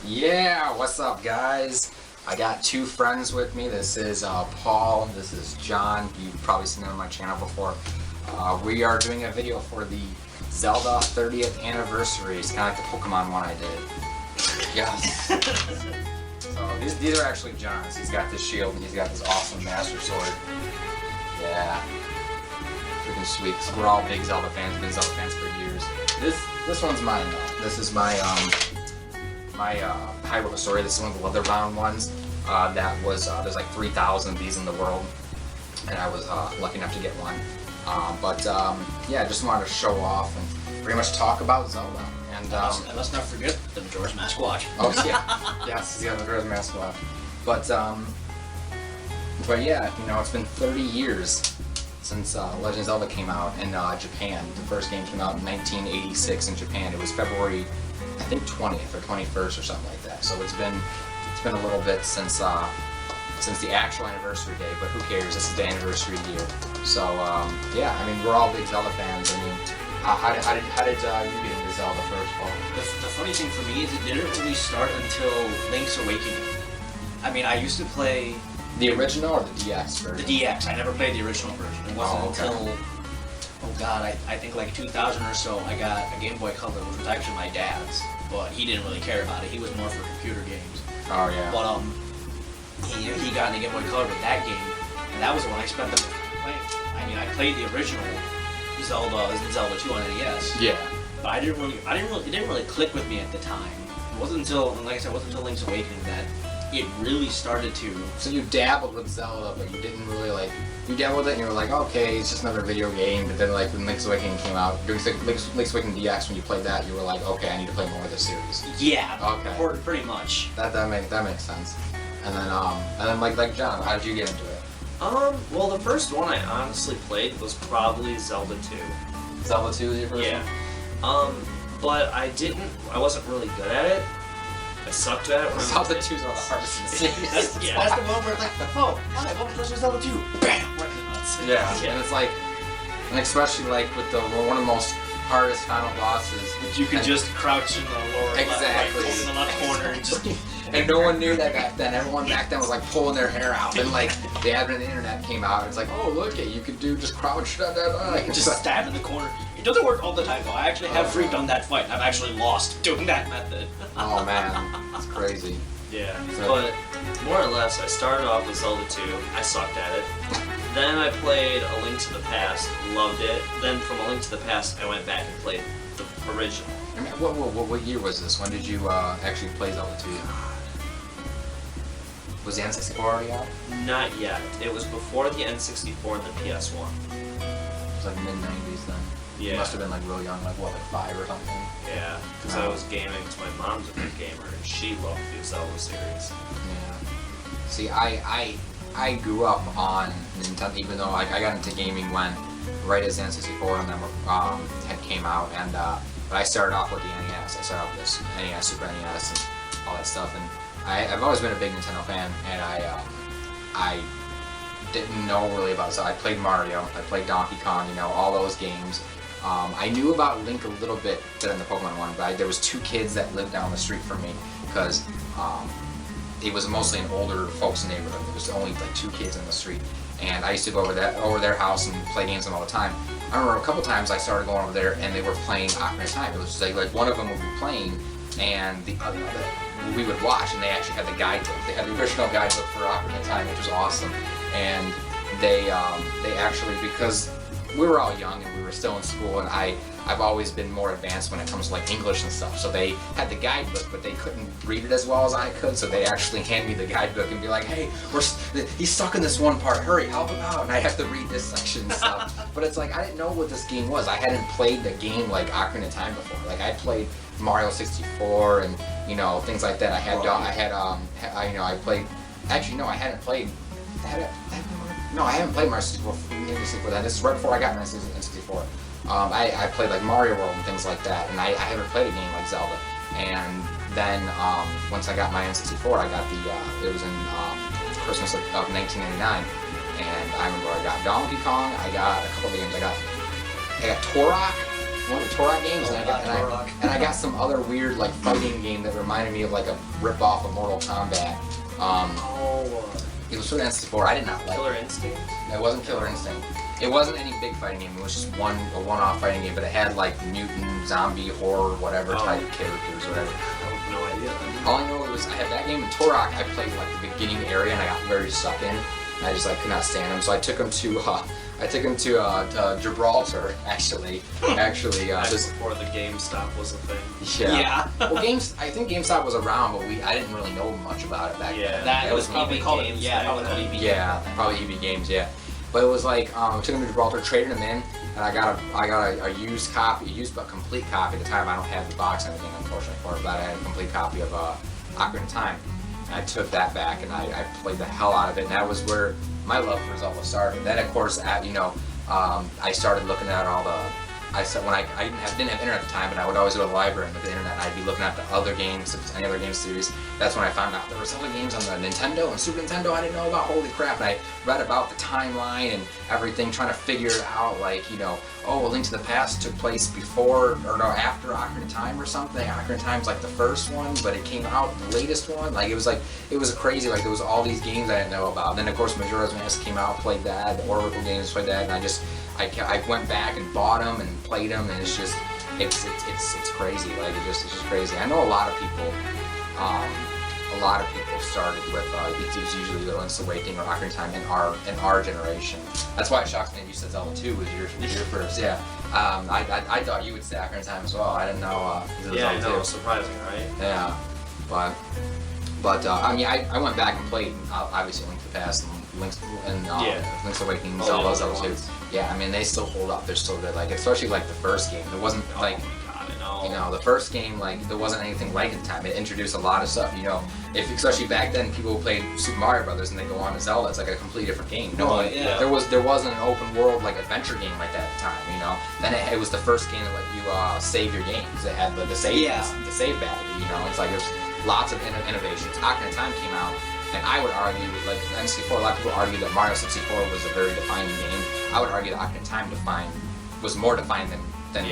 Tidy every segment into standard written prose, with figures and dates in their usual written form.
Yeah, what's up, guys? I got two friends with me. This is Paul. This is John. You've probably seen them on my channel before. We are doing a video for the Zelda 30th anniversary. It's kind of like the Pokemon one I did. Yes. So these are actually John's. He's got this shield and he's got this awesome Master Sword. Yeah. Freaking sweet. So we're all big Zelda fans. We've been Zelda fans for years. This one's mine though. This is my Hyrule Story. This is one of the leather-bound ones. There's like 3,000 of these in the world, and I was lucky enough to get one. Yeah, I just wanted to show off and pretty much talk about Zelda. And let's not forget the Majora's Mask watch. Oh yeah, yes, yeah, the Majora's Mask watch. But yeah, you know, it's been 30 years since Legend of Zelda came out in Japan. The first game came out in 1986 in Japan. It was February, I think 20th or 21st or something like that. So it's been a little bit since the actual anniversary day, but who cares? This is the anniversary year. So yeah, I mean, we're all big Zelda fans. I mean, how did you get into Zelda first, Paul? The funny thing for me is it didn't really start until Link's Awakening. I mean, I used to play the original or the DX version? The DX. I never played the original version. It wasn't until, oh god, I think like 2000 or so, I got a Game Boy Color, which was actually my dad's, but he didn't really care about it. He was more for computer games. Oh yeah. But he got in the Game Boy Color with that game, and that was the one I spent the most time playing. I mean, I played the original Zelda 2 on NES. Yeah. But it didn't really click with me at the time. It wasn't until, like I said, it wasn't until Link's Awakening that it really started to. So you dabbled with Zelda, but you didn't really like. You dabbled with it, and you were like, okay, it's just another video game. But then, like when Link's Awakening came out, during Link's Awakening DX, when you played that, you were like, okay, I need to play more of this series. Yeah. Okay. Pretty much. That makes sense. And then like John, how did you get into it? Well, the first one I honestly played was probably Zelda 2. Zelda 2 is your first one? Yeah. But I wasn't really good at it. I sucked at it. Zelda 2 is one of the hardest in the series. That's the one where it's like, oh, hi, welcome to Zelda 2. Bam! Right in the nuts. Yeah, and it's like, and especially like with one of the most hardest final bosses. You could just crouch in the lower exactly. left, in the left corner and just... And no one knew that back then. Everyone back then was like pulling their hair out. And like the advent of the internet came out. It's like, oh look it, you could do just crouch, just stab in the corner. It doesn't work all the time though. I actually have redone that fight. I've actually lost doing that method. Oh man, it's crazy. Yeah, but more or less, I started off with Zelda 2. I sucked at it. Then I played A Link to the Past, loved it. Then from A Link to the Past, I went back and played the original. I mean, what year was this? When did you actually play Zelda 2? Was the N64 already out? Not yet. It was before the N64 and the PS1. It was like mid-90s then. Yeah. You must have been like real young, like what, like 5 or something? Yeah, because I was gaming, because my mom's a big gamer, and she loved the Zelda series. Yeah. See, I grew up on Nintendo, even though I got into gaming when, right as N64 and then had came out, and but I started off with the NES. I started off with this NES, Super NES, and all that stuff, and I've always been a big Nintendo fan, and I didn't know really about Zelda. I played Mario, I played Donkey Kong, you know, all those games. I knew about Link a little bit better than the Pokemon one, but there was 2 kids that lived down the street from me, because it was mostly an older folks' neighborhood. There was only like 2 kids in the street, and I used to go over their house and play games with them all the time. I remember a couple times I started going over there and they were playing Ocarina of Time. It was just like one of them would be playing and the other we would watch, and they actually had the guidebook. They had the original guidebook for Ocarina of Time, which was awesome. And they actually, because we were all young and we were still in school, and I've always been more advanced when it comes to like English and stuff. So they had the guidebook, but they couldn't read it as well as I could. So they actually hand me the guidebook and be like, "Hey, he's stuck in this one part. Hurry, help him out!" And I have to read this section and stuff. But it's like I didn't know what this game was. I hadn't played the game like Ocarina of Time before. Like I played Mario 64 and you know things like that. I played. Actually, no, I hadn't played. No, I haven't played Mario 64 before that. This is right before I got my N64. I played like Mario World and things like that, and I haven't played a game like Zelda. And then once I got my N64, I got it was in Christmas of 1999, and I remember I got Donkey Kong, I got a couple of games, I got Turok, one of the Turok games, and I got some other weird like fighting game that reminded me of like a rip off of Mortal Kombat. It was for the N64. I did not like Killer it. Instinct? It wasn't Killer Instinct. It wasn't any big fighting game. It was just a one-off fighting game, but it had like mutant, zombie, horror, whatever type characters, or whatever. I have no idea. All I know was I had that game in Turok. I played like the beginning area, and I got very stuck in. And I just like could not stand him, so I took him to Gibraltar. Actually, That's just before the GameStop was a thing. yeah. Well, I think GameStop was around, but I didn't really know much about it back then. That It was probably EB called Games probably back called then. EB. Yeah, probably EB Games, yeah. But it was like I took him to Gibraltar, traded him in, and I got a used copy, but complete copy. At the time, I don't have the box and everything, unfortunately, for it, but I had a complete copy of Ocarina of Time. And I took that back, and I played the hell out of it, and that was where my love for Zelda started. And then, of course, I started looking at all the. I didn't have internet at the time, but I would always go to the library and look at the internet, and I'd be looking at the other games, if there's any other game series. That's when I found out there were Zelda games on the Nintendo and Super Nintendo I didn't know about. Holy crap! And I read about the timeline and everything, trying to figure it out. Like, A Link to the Past took place before or no after Ocarina of Time or something. Ocarina of Time's like the first one, but it came out the latest one. Like it was crazy. Like there was all these games I didn't know about. And then of course Majora's Mask came out, played that. The Oracle games, played that, and I went back and bought them and played them, and it's crazy. Like it's just crazy. I know a lot of people started with it's usually the Link's Awakening or Ocarina of Time in our generation. That's why it shocks me that you said Zelda 2 was your first. Yeah. I thought you would say Ocarina of Time as well. I didn't know it was Yeah, Zelda 2. I know. Surprising, right? Yeah, but I went back and played obviously Link to the Past and Link's Awakening, Zelda 2. Yeah, I mean they still hold up. They're still good. Like especially like the first game. There wasn't like. Oh my God, I know. The first game, like, there wasn't anything like it at the time. It introduced a lot of stuff, especially back then, people who played Super Mario Brothers and they go on to Zelda, it's like a completely different game. There wasn't an open world, like, adventure game like that at the time, Then it was the first game that let you save your games. It had the save battery, It's like there's lots of innovations. Ocarina of Time came out, and I would argue, like, N64, a lot of people argue that Mario 64 was a very defining game. I would argue that Ocarina of Time was more defined than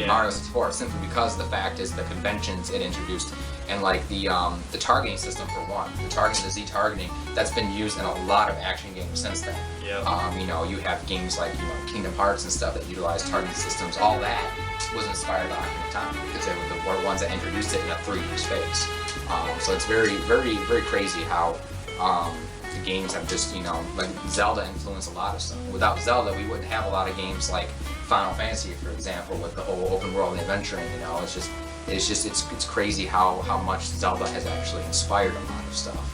Mario 64, simply because the fact is the conventions it introduced, and like the targeting system for one, the Z targeting, that's been used in a lot of action games since then. Yeah. You have games like Kingdom Hearts and stuff that utilize targeting systems. All that was inspired by Ocarina of Time because they were the ones that introduced it in a 3D space. So it's very, very, very crazy how the games have just like Zelda influenced a lot of stuff. Without Zelda, we wouldn't have a lot of games like Final Fantasy, for example, with the whole open world and adventuring. It's crazy how much Zelda has actually inspired a lot of stuff.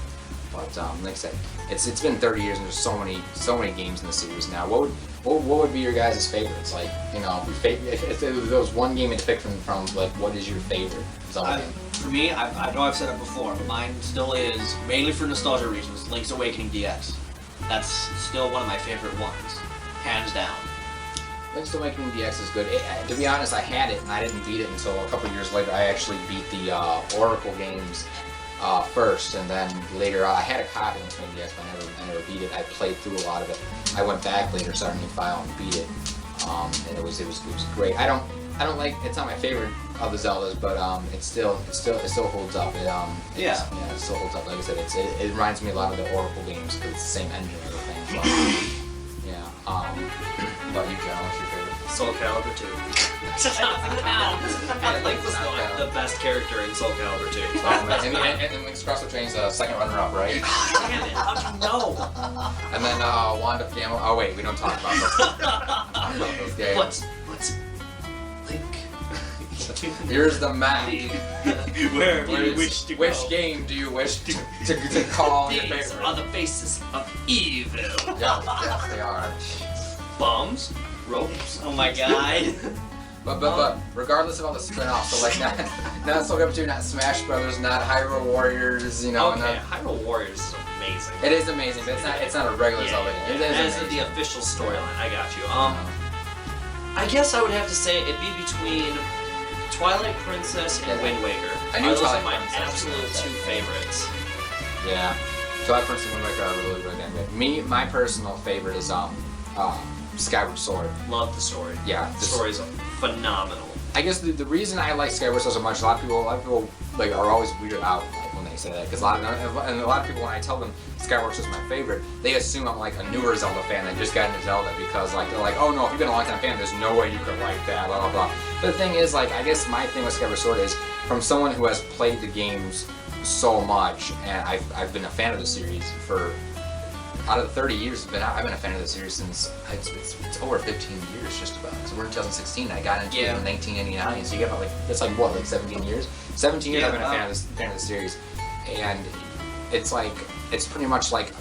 But like I said, it's been 30 years and there's so many games in the series now. What would be your guys' favorites? Like if there was one game to pick from, like what is your favorite Zelda game? For me, I know I've said it before, but mine still is, mainly for nostalgia reasons, Link's Awakening DX. That's still one of my favorite ones, hands down. Link's Awakening DX is good. To be honest, I had it and I didn't beat it until a couple years later. I actually beat the Oracle games first, and then later I had a copy of Link's Awakening DX, but I never beat it. I played through a lot of it. I went back later, started a new file, and beat it. And it was great. I don't like. It's not my favorite of the Zeldas, but it still holds up. It still holds up. Like I said, it reminds me a lot of the Oracle games because it's the same engine and everything. But, but you, John, what's your favorite? Soul Calibur 2. And Link was the best character in Soul Calibur 2. And Link's Cross the Train's second runner-up, right? Damn it, how'd you know? And then Wand of Gamelon. Oh wait, we don't talk about those games. What's Link? Here's the map. Where do you wish to go? Which game do you wish to call your These favorite? are the faces of evil. Yes, they are. Bombs, ropes. Oh my god. But regardless of all the spin-offs, so like not Soul Calibur 2, not Smash Brothers, not Hyrule Warriors, Okay, not, Hyrule Warriors is amazing. it is amazing, but it's not a regular Zelda game. It is As the official storyline, I got you. I guess I would have to say it'd be between Twilight Princess and Wind Waker. I knew Those are Twilight my Princess was absolute good. two favorites. Yeah. Twilight Princess and Wind Waker are really damn good. My personal favorite is Skyward Sword. Love the story. Yeah, The story's phenomenal. I guess the reason I like Skyward Sword so much, a lot of people like are always weirded out like, when they say that, because a lot of people, when I tell them Skyward Sword is my favorite, they assume I'm like a newer Zelda fan that just got into Zelda, because like they're like, oh no, if you've been a long time fan, there's no way you could like that, blah blah blah. But the thing is, like, I guess my thing with Skyward Sword is, from someone who has played the games so much, and I've been a fan of the series for, out of the 30 years I've been a fan of the series since it's over 15 years just about. So we're in 2016. I got into it in 1989. So you get about that's like what, like 17 years. 17 years I've been a fan of the series, and it's pretty much like,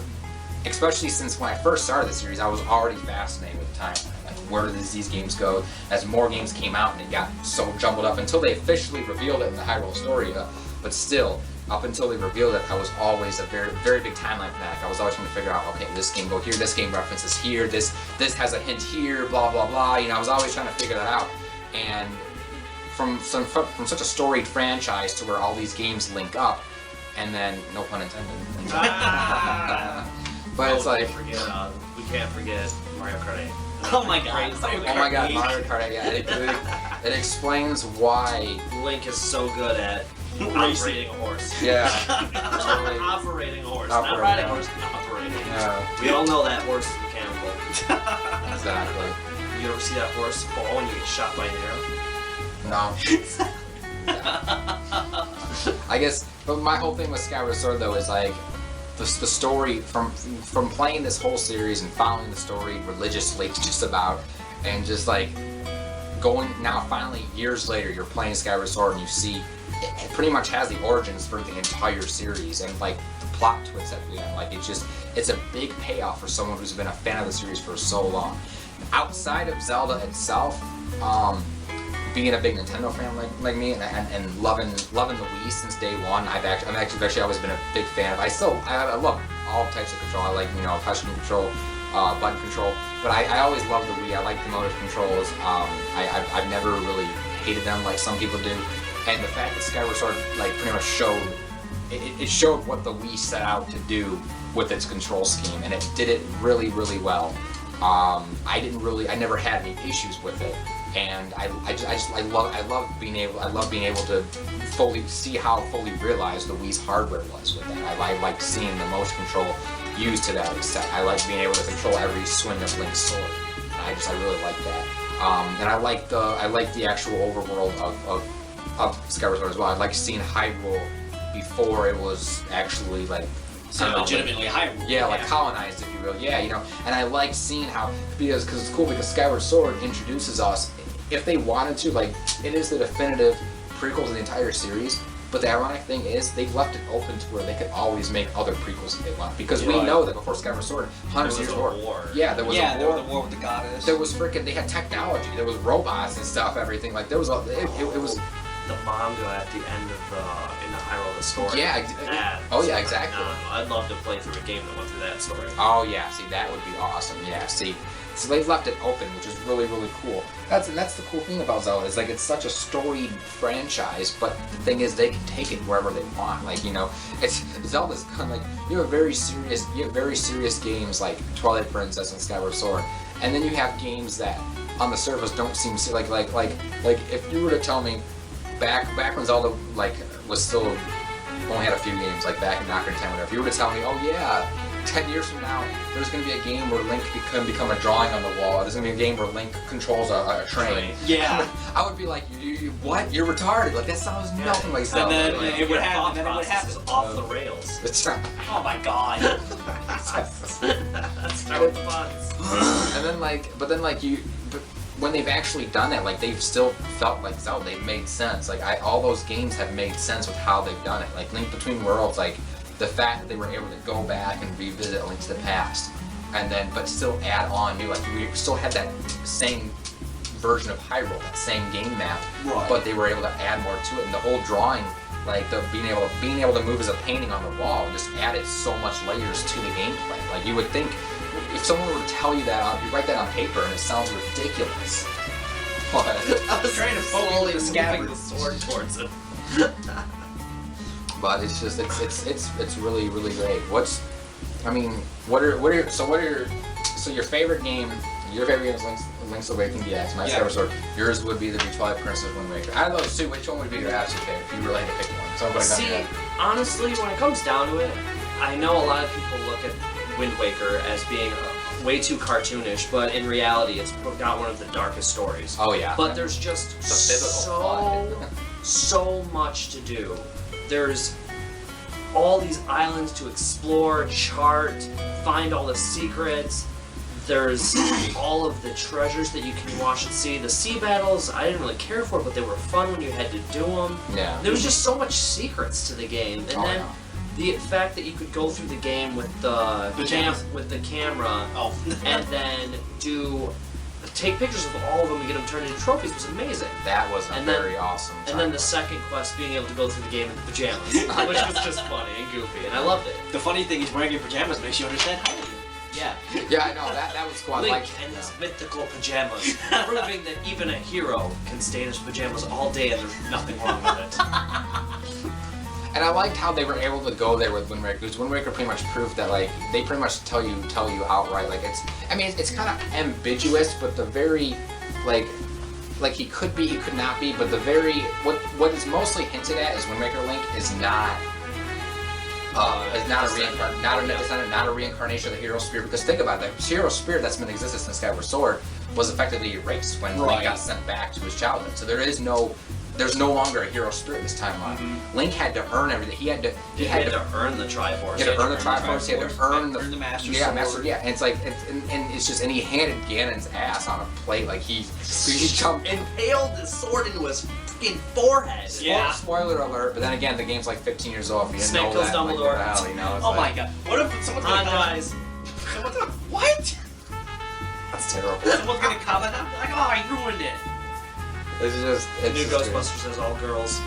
especially since when I first started the series, I was already fascinated with the timeline. Like, where did these games go? As more games came out, and it got so jumbled up until they officially revealed it in the Hyrule story. But still, up until they revealed it, I was always a very, very big timeline fanatic. I was always trying to figure out, okay, this game go here, this game references here, this has a hint here, blah blah blah. You know, I was always trying to figure that out. And from such a storied franchise to where all these games link up, and then no pun intended. But it's like, we can't forget Mario Kart 8. Oh my god. Oh my god, Mario Kart 8. Yeah, it explains why Link is so good at operating a horse. Yeah. Operating a horse. Not riding a horse, operating. Yeah. We all know that horse is mechanical. Exactly. You ever see that horse fall and you get shot by an arrow? No. I guess, but my whole thing with Skyward Sword though is like, the story, from playing this whole series and following the story religiously just about, and just like going, now finally years later you're playing Skyward Sword and you see it pretty much has the origins for the entire series, and like the plot twists at the end, like it's a big payoff for someone who's been a fan of the series for so long. Outside of Zelda itself, being a big Nintendo fan like me, and loving the Wii since day one, I've actually always been a big fan of. I love all types of control. I like, you know, touch control, button control, but I always loved the Wii. I like the motor controls. I've never really hated them like some people do, and the fact that Skyward Sword like pretty much showed what the Wii set out to do with its control scheme, and it did it really, really well. I never had any issues with it, and I love being able to fully see how fully realized the Wii's hardware was with that. I liked seeing the motion control used to that extent. I like being able to control every swing of Link's sword. I really like that. And I like the actual overworld of Skyward Sword as well. I like seeing Hyrule before it was actually like, So legitimately Hyrule. yeah, like colonized, if you will. Yeah, you know, and I like seeing how, because it's cool, because Skyward Sword introduces us, if they wanted to, like, it is the definitive prequel to the entire series, but the ironic thing is they've left it open to where they could always make other prequels if they want, because we know that before Skyward Sword, hundreds of years before, yeah, there was a war. The war with the goddess. There was freaking, they had technology, there was robots and stuff, everything, like, there was, it was... The manga at the end of in the Hyrule the story. Yeah, yeah, exactly. I'd love to play through a game that went through that story. Oh yeah, see, that would be awesome. Yeah, see, so they've left it open, which is really, really cool. That's the cool thing about Zelda, is like it's such a storied franchise, but the thing is they can take it wherever they want. Like, you know, it's Zelda's kind of like, you have very serious games like Twilight Princess and Skyward Sword, and then you have games that on the surface don't seem like if you were to tell me back when Zelda like was still only had a few games, like back in Ocarina of Time, whatever, if you were to tell me, oh yeah, 10 years from now, there's going to be a game where Link can become a drawing on the wall, there's going to be a game where Link controls a train. Yeah. I would be like, you what? You're retarded. Like, that sounds nothing like Zelda. And then Like, it would happen. Then it would happen. Off the rails. it's right. Oh my god. Start with the buttons. And then but when they've actually done it, like, they've still felt like Zelda. They've made sense. Like, all those games have made sense with how they've done it. Like Link Between Worlds, like the fact that they were able to go back and revisit A Link to the Past, and then but still add on new. Like, we still had that same version of Hyrule, that same game map, Right. but they were able to add more to it. And the whole drawing, like the being able to move as a painting on the wall, just added so much layers to the gameplay. Like, you would think, if someone were to tell you that, you write that on paper and it sounds ridiculous. But I was trying to slowly focus scabbing the sword towards him. but it's just it's really, really great. What are your favorite game? Your favorite game is Link's Awakening DX. My favorite sword. Yours would be the Twilight Princess Wind Waker. I don't know, Sue, which one would be your absolute favorite if you really had to pick one? Somebody See, honestly, when it comes down to it, I know a lot of people look at Wind Waker as being way too cartoonish, but in reality, it's got one of the darkest stories. Oh yeah. But there's just so much to do. There's all these islands to explore, chart, find all the secrets. There's all of the treasures that you can watch and see. The sea battles, I didn't really care for, but they were fun when you had to do them. Yeah. There was just so much secrets to the game, and then the fact that you could go through the game with the camera, and then take pictures of all of them and get them turned into trophies was amazing. That was very awesome. And then the second quest, being able to go through the game in pajamas, which was just funny and goofy, and I loved it. The funny thing is wearing your pajamas makes you understand how you. Yeah. Yeah, I know, that was cool. Link and his mythical pajamas, proving that even a hero can stay in his pajamas all day and there's nothing wrong with it. And I liked how they were able to go there with Wind Waker, because Wind Waker pretty much proved that, like, they pretty much tell you outright, like, it's kind of ambiguous, but the very, like he could be, he could not be, but the very, what is mostly hinted at is Wind Waker Link is not a reincarnation of the hero spirit, because think about it, the hero spirit that's been in existence in Skyward Sword was effectively erased when Link got sent back to his childhood, so there's no longer a hero spirit this timeline. Link had to earn everything. He had to earn the Triforce. He had to earn the Triforce. He had to earn the Master Sword. Yeah, and it's like, and he handed Ganon's ass on a plate. Like he jumped, impaled his sword into his fucking forehead. Spoiler alert. But then again, the game's like 15 years old. If you didn't Snake know kills that, like, Dumbledore. what the hell, you know? It's Oh like, my god! What if someone's gonna guys. What? That's terrible. Someone's gonna comment on like, oh, I ruined it. It's just The new Ghostbusters has all girls.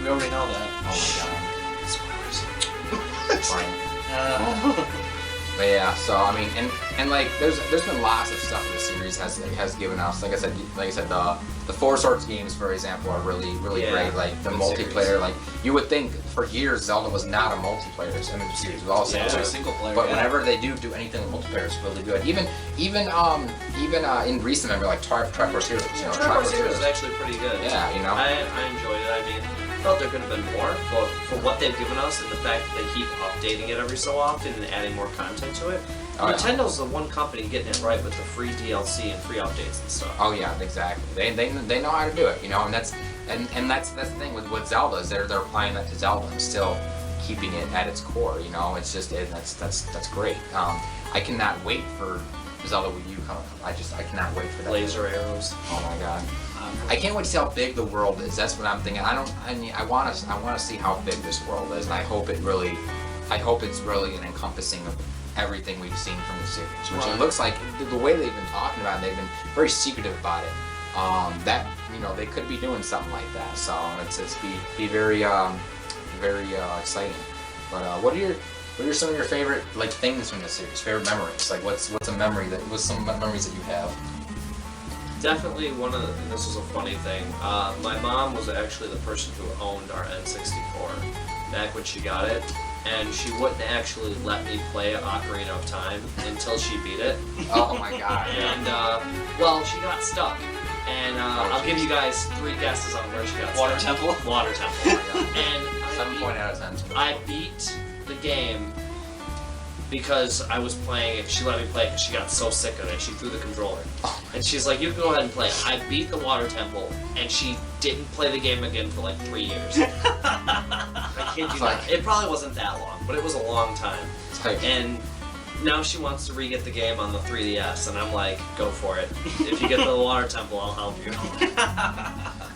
We already know that. Oh my god. Spoilers. But yeah, so I mean, and like, there's been lots of stuff in the series has given us. Like I said, the Four Swords games, for example, are really great. Like the multiplayer, series. like you would think for years Zelda was not a multiplayer series. It was all single player. But whenever they do anything with multiplayer, it's really good. Even in recent memory, like Triforce Heroes. Triforce Heroes is actually pretty good. Yeah, you know. I enjoyed it. I mean, I felt there could have been more, but for what they've given us and the fact that they keep updating it every so often and adding more content to it, Nintendo's the one company getting it right with the free DLC and free updates and stuff. Oh yeah, exactly. They know how to do it, you know, and that's the thing with Zelda is they're applying that to Zelda and still keeping it at its core, you know. It's just that's great. I cannot wait for Zelda Wii U coming up. I cannot wait for that. Laser arrows. Oh my god. I can't wait to see how big the world is. That's what I'm thinking. I want to see how big this world is, and I hope it's really an encompassing of everything we've seen from the series. Which it looks like the way they've been talking about it, they've been very secretive about it. That, you know, they could be doing something like that. So it's be very exciting. But what are some of your favorite like things from the series? Favorite memories? Like what's some memories that you have? Definitely this was a funny thing. My mom was actually the person who owned our N64 back when she got it, and she wouldn't actually let me play Ocarina of Time until she beat it. Oh my god. And, well, she got stuck. And I'll give you guys 3 guesses on where she got Water stuck. Temple? Water Temple. And 7 out of 10. I beat the game because I was playing it. She let me play it because she got so sick of it. She threw the controller. And she's like, you can go ahead and play it. I beat the Water Temple, and she didn't play the game again for like 3 years. I kid you not. It probably wasn't that long, but it was a long time. And now she wants to re-get the game on the 3DS, and I'm like, go for it. If you get the Water Temple, I'll help you.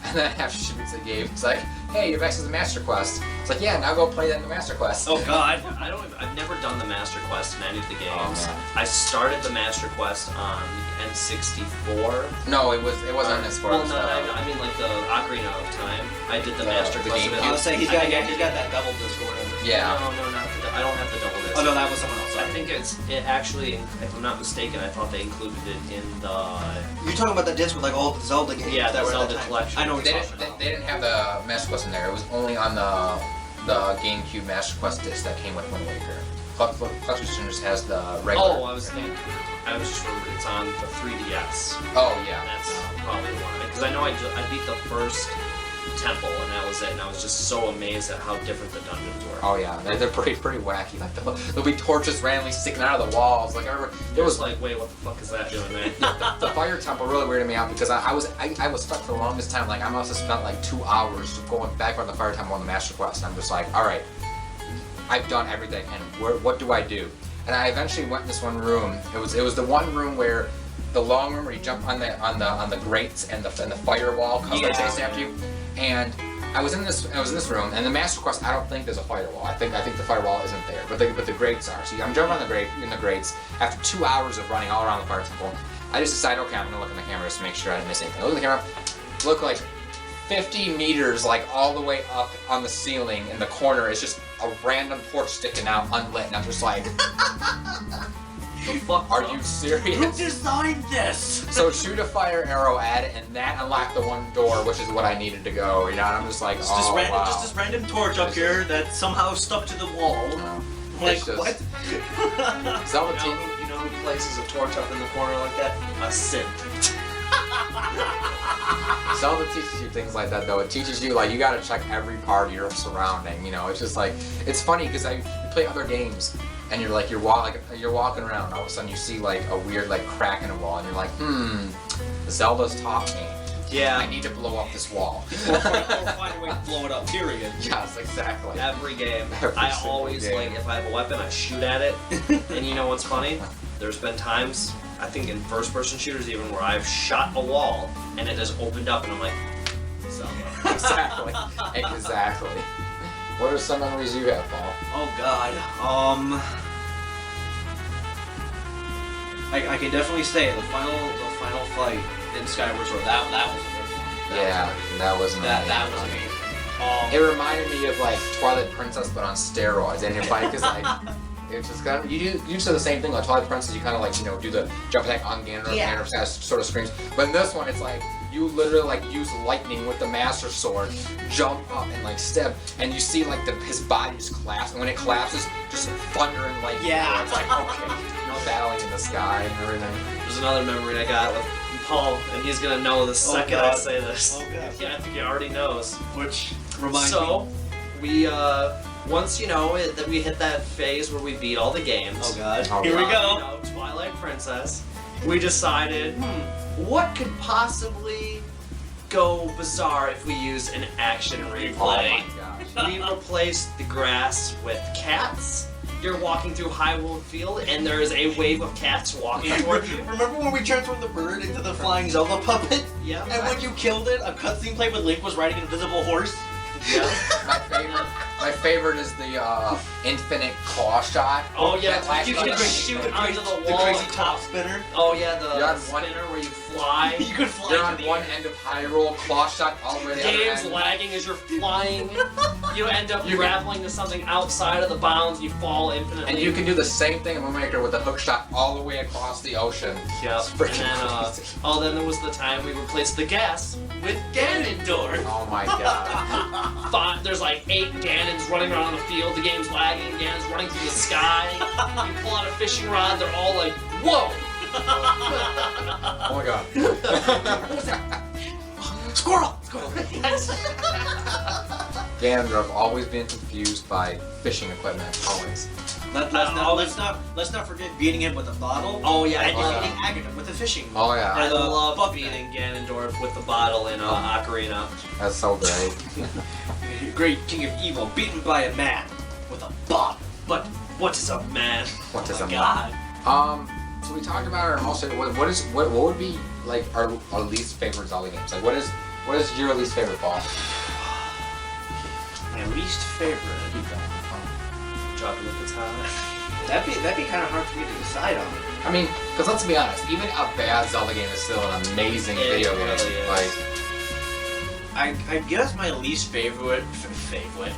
And then after she beats the game, it's like, hey, you're back to the Master Quest. It's like, yeah, now go play that in the Master Quest. Oh god. I've never done the Master Quest in any of the games. Oh, I started the Master Quest on the N64. No, it was on this part. Well, no, I mean like the Ocarina of Time. I did the Master Quest. I was saying he's got that double disc or whatever. Yeah. No, I don't have the double disc. Oh no, that was someone else. I think it actually, if I'm not mistaken, I thought they included it in the. You're talking about the disc with like all the Zelda games. Yeah, that the were Zelda at time. collection. I know what you're talking about. They didn't have the Master Quest in there. It was only on the GameCube Master Quest disc that came with Wind Waker. PlayStation just has the regular. Oh, I was just remembering it's on the 3DS. Oh yeah. That's probably why. Because I know I beat the first temple and that was it, and I was just so amazed at how different the dungeons were. Oh yeah, they're pretty wacky. Like there'll be torches randomly sticking out of the walls. Like I remember, It was like, wait, what the fuck is that doing there? the fire temple really weirded me out because I was stuck for the longest time. Like I must have spent like 2 hours going back on the fire temple on the master quest, and I'm just like, all right, I've done everything, and what do I do? And I eventually went in this one room. It was the one room where the long room where you jump on the grates and the firewall comes chasing after you. And I was in this room, and the master quest, I don't think there's a firewall. I think the firewall isn't there, but the grates are. So I'm jumping on the grates after 2 hours of running all around the fire temple. I just decided, okay, I'm gonna look in the camera just to make sure I didn't miss anything. I look in the camera, look like 50 meters, like all the way up on the ceiling in the corner is just a random torch sticking out unlit, and I'm just like, The fuck? are you serious? Who designed this? So shoot a fire arrow at it, and that unlocked the one door, which is what I needed to go. You know, and I'm just like, wow. Just this random torch up here that somehow stuck to the wall. No. Like It's just- what? Zelda You know who places a torch up in the corner like that? A synth. Zelda teaches you things like that, though. It teaches you, like, you gotta check every part of your surrounding, you know? It's just like, it's funny, because you play other games, and you're like, you're walking around, and all of a sudden you see, like, a weird, like, crack in a wall, and you're like, Zelda's taught me. Yeah. I need to blow up this wall. Or find a way to blow it up, period. Yes, exactly. Every game. Every I single always, game. like, if I have a weapon, I shoot at it. And you know what's funny? There's been times, I think in first-person shooters even, where I've shot a wall, and it has opened up, and I'm like, Zelda. Exactly. Exactly. What are some memories you have, Paul? Oh God. I can definitely say the final fight in Skyward Sword. That was a good one. That was amazing. That was amazing. It reminded me of like Twilight Princess, but on steroids. And you're funny because like it's just kind of you do the same thing. Like Twilight Princess, you kind of like do the jump attack on Ganon. Yeah. Ganon kind of sort of screams. But in this one, it's like you literally like use lightning with the Master Sword, jump up and like step, and you see like his body just collapse. And when it collapses, just thunder and lightning. Yeah. It's like okay, battling in the sky and everything. There's another memory I got with Paul, and he's gonna know the second I God. say this. Oh God. Yeah, I think he already knows. Which reminds So, me. we, once that we hit that phase where we beat all the games. Oh God. Oh, Here we You go. know, Twilight Princess. We decided, what could possibly go bizarre if we use an action Oh replay? my gosh. We replaced the grass with cats. You're walking through Highwood Field, and there is a wave of cats walking toward you. Remember when we transformed the bird into the flying Zelda puppet? Yeah. And when you killed it, a cutscene played with Link was riding an invisible horse. Yeah. My favorite is the infinite claw shot. Oh yeah, That last you one. can shoot onto the The wall. crazy and top cross- spinner. Oh yeah, the You're on one- spinner where you fly. You could fly You're to on the one air. end of Hyrule, claw shot all the way to the other Game's end. lagging as you're flying. You end up You- grappling to something outside of the bounds. You fall infinitely. And you can do the same thing in Moon Maker with the hook shot all the way across the ocean. Yep. It's freaking And then, crazy. then there was the time we replaced the gas with Ganondorf. Oh my god. There's like 8 Ganons running around the field. The game's lagging. Ganon's running through the sky. You pull out a fishing rod. They're all like, whoa! Oh my god. Squirrel! Squirrel! Ganondorf always been confused by fishing equipment. Always. Let's not forget beating him with a bottle. Oh yeah, And Oh, yeah. beating Aghanim with a fishing. Oh yeah. I the love bucket. beating Ganondorf with the bottle in Ocarina. That's so great. Great king of evil, beaten by a man with a bottle. But what is a man? What is Oh a my God. So we talked about our most. What would be like our least favorite Zelda games? Like what is your least favorite, Paul? My least favorite. Dropping the guitar. That'd be kind of hard for me to decide on. I mean, because let's be honest, even a bad Zelda game is still an amazing It video really game. is. Like, I guess my least favorite. Favorite.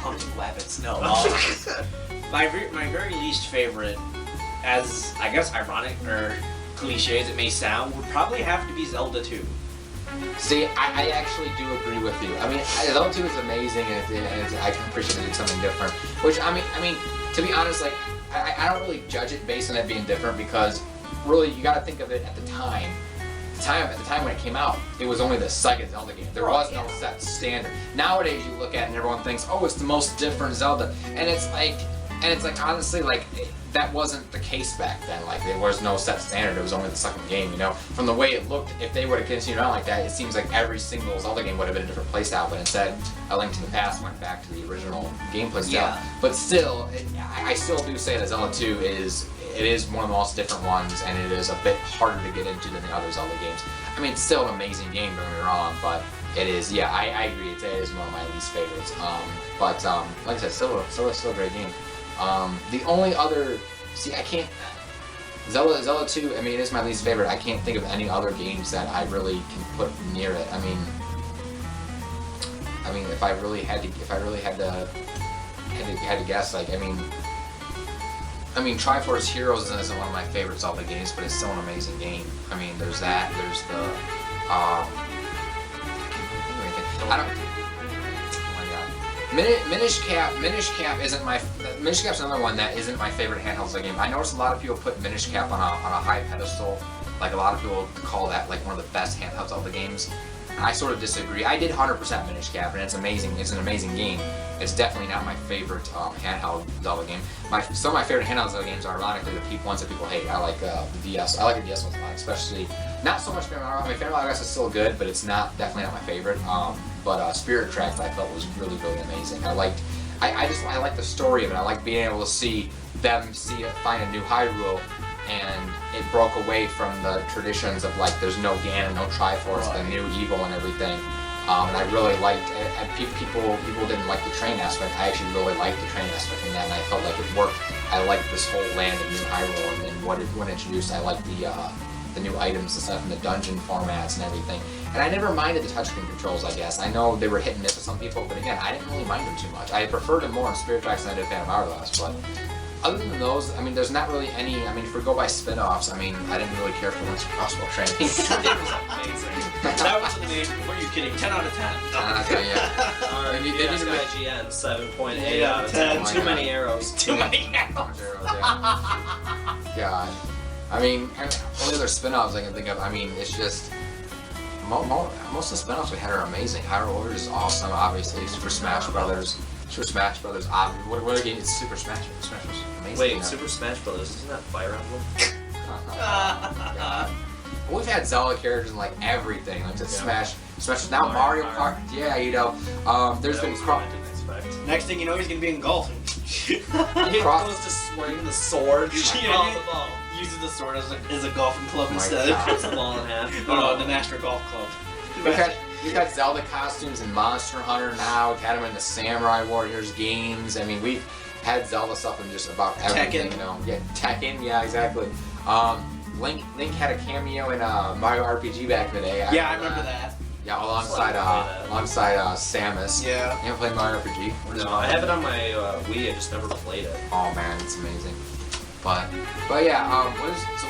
Hunting rabbits. No. My very least favorite, as I guess ironic or cliche as it may sound, would probably have to be Zelda 2. See, I actually do agree with you. I mean, Zelda 2 is amazing, and I can appreciate they did something different. Which I mean, to be honest, like I don't really judge it based on it being different because really you got to think of it at the time. At the time when it came out, it was only the second Zelda game. There was no set standard. Nowadays, you look at it and everyone thinks, oh, it's the most different Zelda, and it's like honestly, like that wasn't the case back then. Like there was no set standard. It was only the second game. You know, from the way it looked, if they would have continued on like that, it seems like every single Zelda game would have been a different playstyle. But instead, A Link to the Past went back to the original gameplay style. Yeah. But still, I still do say that Zelda 2 is one of the most different ones, and it is a bit harder to get into than the other Zelda games. I mean, it's still an amazing game, don't get me wrong, but it is, yeah, I agree, it is one of my least favorites. But like I said, still a great game. The only other, see, I can't, Zelda 2, I mean, it is my least favorite. I can't think of any other games that I really can put near it. I mean, if I really had to guess, like, I mean, Triforce Heroes isn't one of my favorite Zelda games, but it's still an amazing game. I mean, there's that. There's the I don't. Oh my god. Minish Cap isn't my. Minish Cap's another one that isn't my favorite handheld Zelda game. I noticed a lot of people put Minish Cap on a high pedestal. Like a lot of people call that like one of the best handheld Zelda games. I sort of disagree. I did 100% Minish Cap, and it's amazing. It's an amazing game. It's definitely not my favorite handheld Zelda game. Some of my favorite handheld Zelda games are ironically the ones that people hate. I like the DS. I like the DS ones a lot, especially not so much Phantom Hourglass. Phantom Hourglass is still good, but it's definitely not my favorite. But Spirit Tracks I felt was really amazing. I like the story of it. I like being able to see them find a new Hyrule. And it broke away from the traditions of like there's no Ganon, no Triforce, the new evil and everything. And I really liked. And people didn't like the train aspect. I actually really liked the train aspect in that, and I felt like it worked. I liked this whole land of New Hyrule and what it introduced. I liked the new items and stuff and the dungeon formats and everything. And I never minded the touchscreen controls. I guess I know they were hit and miss with some people, but again, I didn't really mind them too much. I preferred them more in Spirit Tracks than I did Phantom Hourglass, but. Other than those, I mean, there's not really any. I mean, if we go by spin-offs, I mean, I didn't really care for Link's Crossbow Training. It was amazing. That was amazing. Are you kidding? 10 out of 10. Yeah. Alright, They need to make- IGN 7.8 out of 10. Too many arrows. Too many arrows. God. I mean, only other spin-offs I can think of. I mean, it's just most of the spin-offs we had are amazing. Hyrule Warriors is awesome, obviously. Super Smash Brothers. Super Smash Brothers, what other game is Super Smash? Super Smash was amazing. Wait, you know? Super Smash Brothers, isn't that Fire Emblem? God. We've had Zelda characters in like everything, like Smash. Now Mario Kart, yeah, you know. There's been I didn't expect. Next thing you know, he's gonna be in golfing. He goes to swing the sword. Yeah, the ball. Uses the sword as a golfing club my instead. God. Cuts the ball in half. No, the Master Golf Club. We've got Zelda costumes in Monster Hunter now. We've had them in the Samurai Warriors games. I mean, we've had Zelda stuff in just about everything. Tekken. You know, yeah, Tekken, yeah, exactly. Link had a cameo in Mario RPG back in the day. Yeah, I remember that. Yeah, alongside Samus. Yeah. You ever played Mario RPG? No, I have it on my Wii. I just never played it. Oh man, it's amazing. But yeah,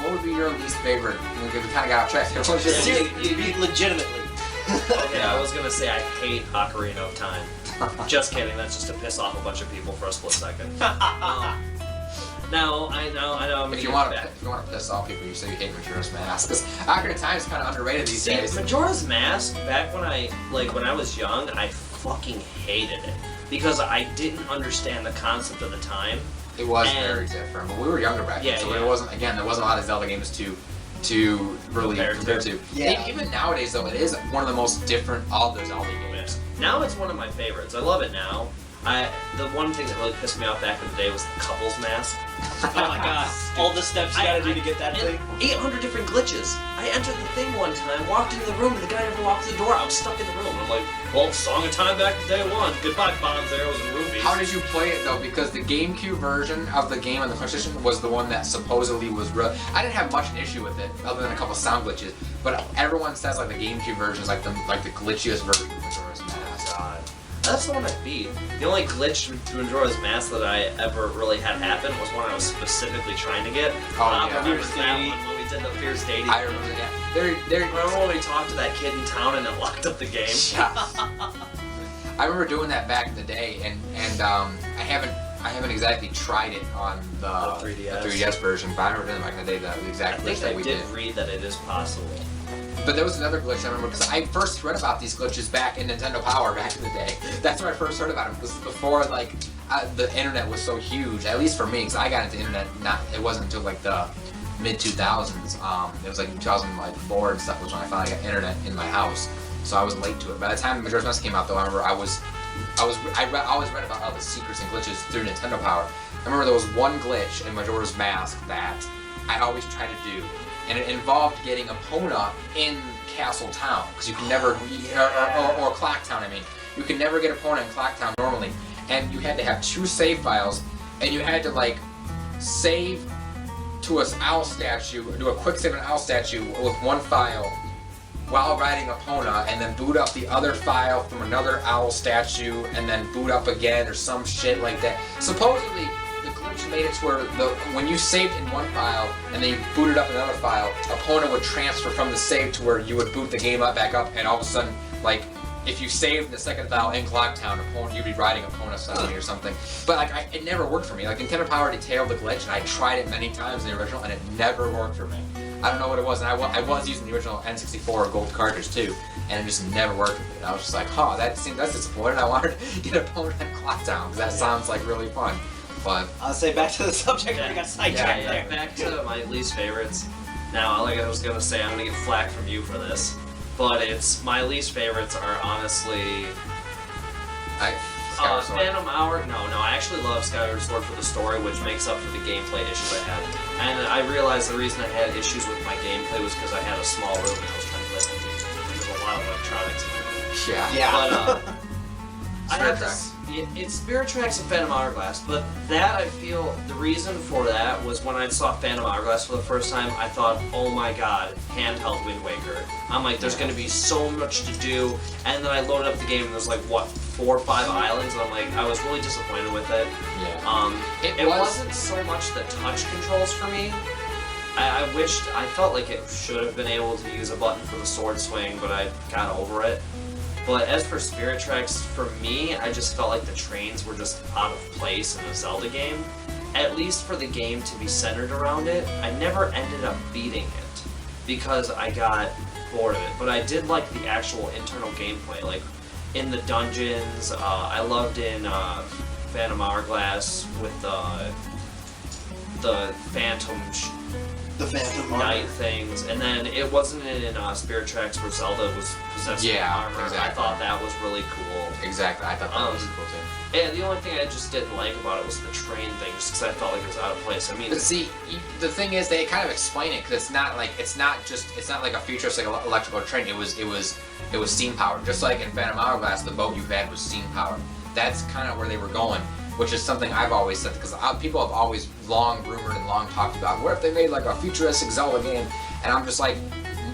what would be your least favorite? We kind of got off track here. What's your Seriously, legitimately. Okay, I was gonna say I hate Ocarina of Time. Just kidding. That's just to piss off a bunch of people for a split second. No, I know. I'm If you want to piss off people, you say you hate Majora's Mask. Because Ocarina of Time is kind of underrated these days. Majora's Mask, back when I was young, I fucking hated it because I didn't understand the concept of the time. It was very different, but we were younger back then, so there wasn't a lot of Zelda games to really compare to. Yeah. Even nowadays, though, it is one of the most different of the Zelda games. Now it's one of my favorites. I love it now. The one thing that really pissed me off back in the day was the couples mask. Oh my god. All the steps you gotta do to get that thing. 800 different glitches. I entered the thing one time, walked into the room, and the guy never walked through the door. I was stuck in the room. I'm like, well, Song of Time back to day one. Goodbye, bombs, arrows, and rubies. How did you play it, though? Because the GameCube version of the game on the PlayStation was the one that supposedly was real. I didn't have much an issue with it, other than a couple sound glitches. But everyone says like the GameCube version is like the glitchiest version of Majora's Mask. God. That's the one I beat. The only glitch to Majora's Mask that I ever really had happen was when I was specifically trying to get. Oh, yeah. There was that one when we did the Fear Stadium. I remember that. They're Remember when we talked to that kid in town and it locked up the game? Yeah. I remember doing that back in the day, and I haven't exactly tried it on the 3DS version, but I remember doing it back in the day the exact I glitch think that I we did did. read that it is possible. But there was another glitch I remember because I first read about these glitches back in Nintendo Power back in the day. That's when I first heard about them. It was before like the internet was so huge, at least for me, because I got into internet. It wasn't until like the mid 2000s. It was like 2004 and stuff was when I finally got internet in my house. So I was late to it. By the time Majora's Mask came out, though, I remember I always read about all the secrets and glitches through Nintendo Power. I remember there was one glitch in Majora's Mask that I always tried to do, and it involved getting Epona in Castle Town, because you can never, or Clock Town, I mean. You can never get Epona in Clock Town normally, and you had to have 2 save files, and you had to, like, save to an owl statue, do a quick save on an owl statue with one file, while riding Epona, and then boot up the other file from another owl statue, and then boot up again, or some shit like that. Supposedly, the glitch made it to where when you saved in one file, and then you booted up another file, Epona would transfer from the save to where you would boot the game up back up, and all of a sudden, like, if you saved the second file in Clocktown, you'd be riding Epona suddenly or something. But like, it never worked for me. Like, Nintendo Power detailed the glitch, and I tried it many times in the original, and it never worked for me. I don't know what it was, and I was using the original N64 gold cartridge too, and it just never worked with me. And I was just like, huh, that's disappointing. I wanted to get Epona in Clocktown, because that sounds like really fun. But I'll say back to the subject. I got sidetracked there. Back to my least favorites. Now, like I was gonna say, I'm gonna get flack from you for this, but my least favorites are honestly Skyward Sword. Phantom Hour. No, I actually love Skyward Sword for the story, which makes up for the gameplay issues I had. And I realized the reason I had issues with my gameplay was because I had a small room and I was trying to play with there's a lot of electronics in my room. Yeah. But I Spirit have Tracks. it's Spirit Tracks and Phantom Hourglass, but that I feel the reason for that was when I saw Phantom Hourglass for the first time, I thought, oh my god, handheld Wind Waker. I'm like, there's gonna be so much to do, and then I loaded up the game and there's like, what, 4 or 5 islands, and I'm like, I was really disappointed with it. Yeah. It wasn't so much the touch controls for me. I felt like it should have been able to use a button for the sword swing, but I got over it. But as for Spirit Tracks, for me, I just felt like the trains were just out of place in a Zelda game. At least for the game to be centered around it, I never ended up beating it because I got bored of it. But I did like the actual internal gameplay, like in the dungeons. I loved in Phantom Hourglass with the Phantom Knight things, and then it wasn't in Spirit Tracks where Zelda was possessed with armor. Exactly. I thought that was really cool. Exactly. I thought that was cool too. And the only thing I just didn't like about it was the train thing, just because I felt like it was out of place. I mean, But see, the thing is, they kind of explain it because it's not like a futuristic electrical train. It was steam powered. Just like in Phantom Hourglass, the boat you had was steam powered. That's kind of where they were going, which is something I've always said because people have always long rumored and long talked about. What if they made like a futuristic Zelda game? And I'm just like,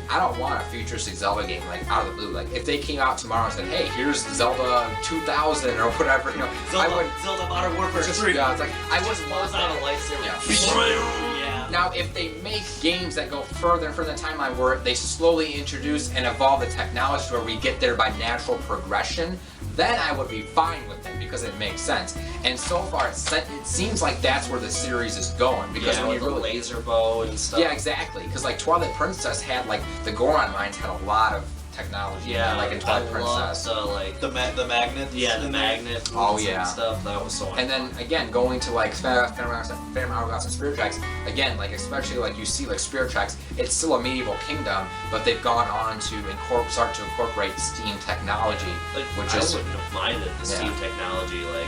I don't want a futuristic Zelda game like out of the blue. Like if they came out tomorrow and said, "Hey, here's Zelda 2000" or whatever, you know, Zelda Modern Warfare 3. Yeah, it's like I wouldn't want pulls out that. a lightsaber. Yeah. Now, if they make games that go further and further in the timeline where they slowly introduce and evolve the technology to where we get there by natural progression, then I would be fine with it because it makes sense. And so far, it seems like that's where the series is going. Because when with you the really laser bow and stuff. yeah, exactly. Because like Twilight Princess had like the Goron mines had a lot of technology. Yeah, like in Twilight Princess. The magnet. Yeah, the magnet. Oh, moves yeah. And stuff. That was so. And then again, going to like Phantom Hourglass and Spirit Tracks, again, like especially like you see like Spirit Tracks, it's still a medieval kingdom, but they've gone on to start to incorporate steam technology, which I is wouldn't have minded the Yeah. steam technology. Like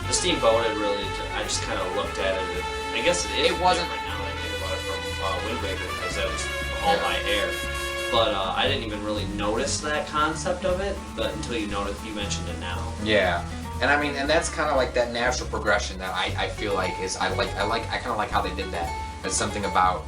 the steam boat, had really. I just kind of looked at it. I guess it is. It wasn't- different now that I think about it from Wind Waker because that was all by air. But I didn't even really notice that concept of it, but until you mentioned it now. yeah. And I mean, and that's kind of like that natural progression that I feel like is I kind of like how they did that. There's something about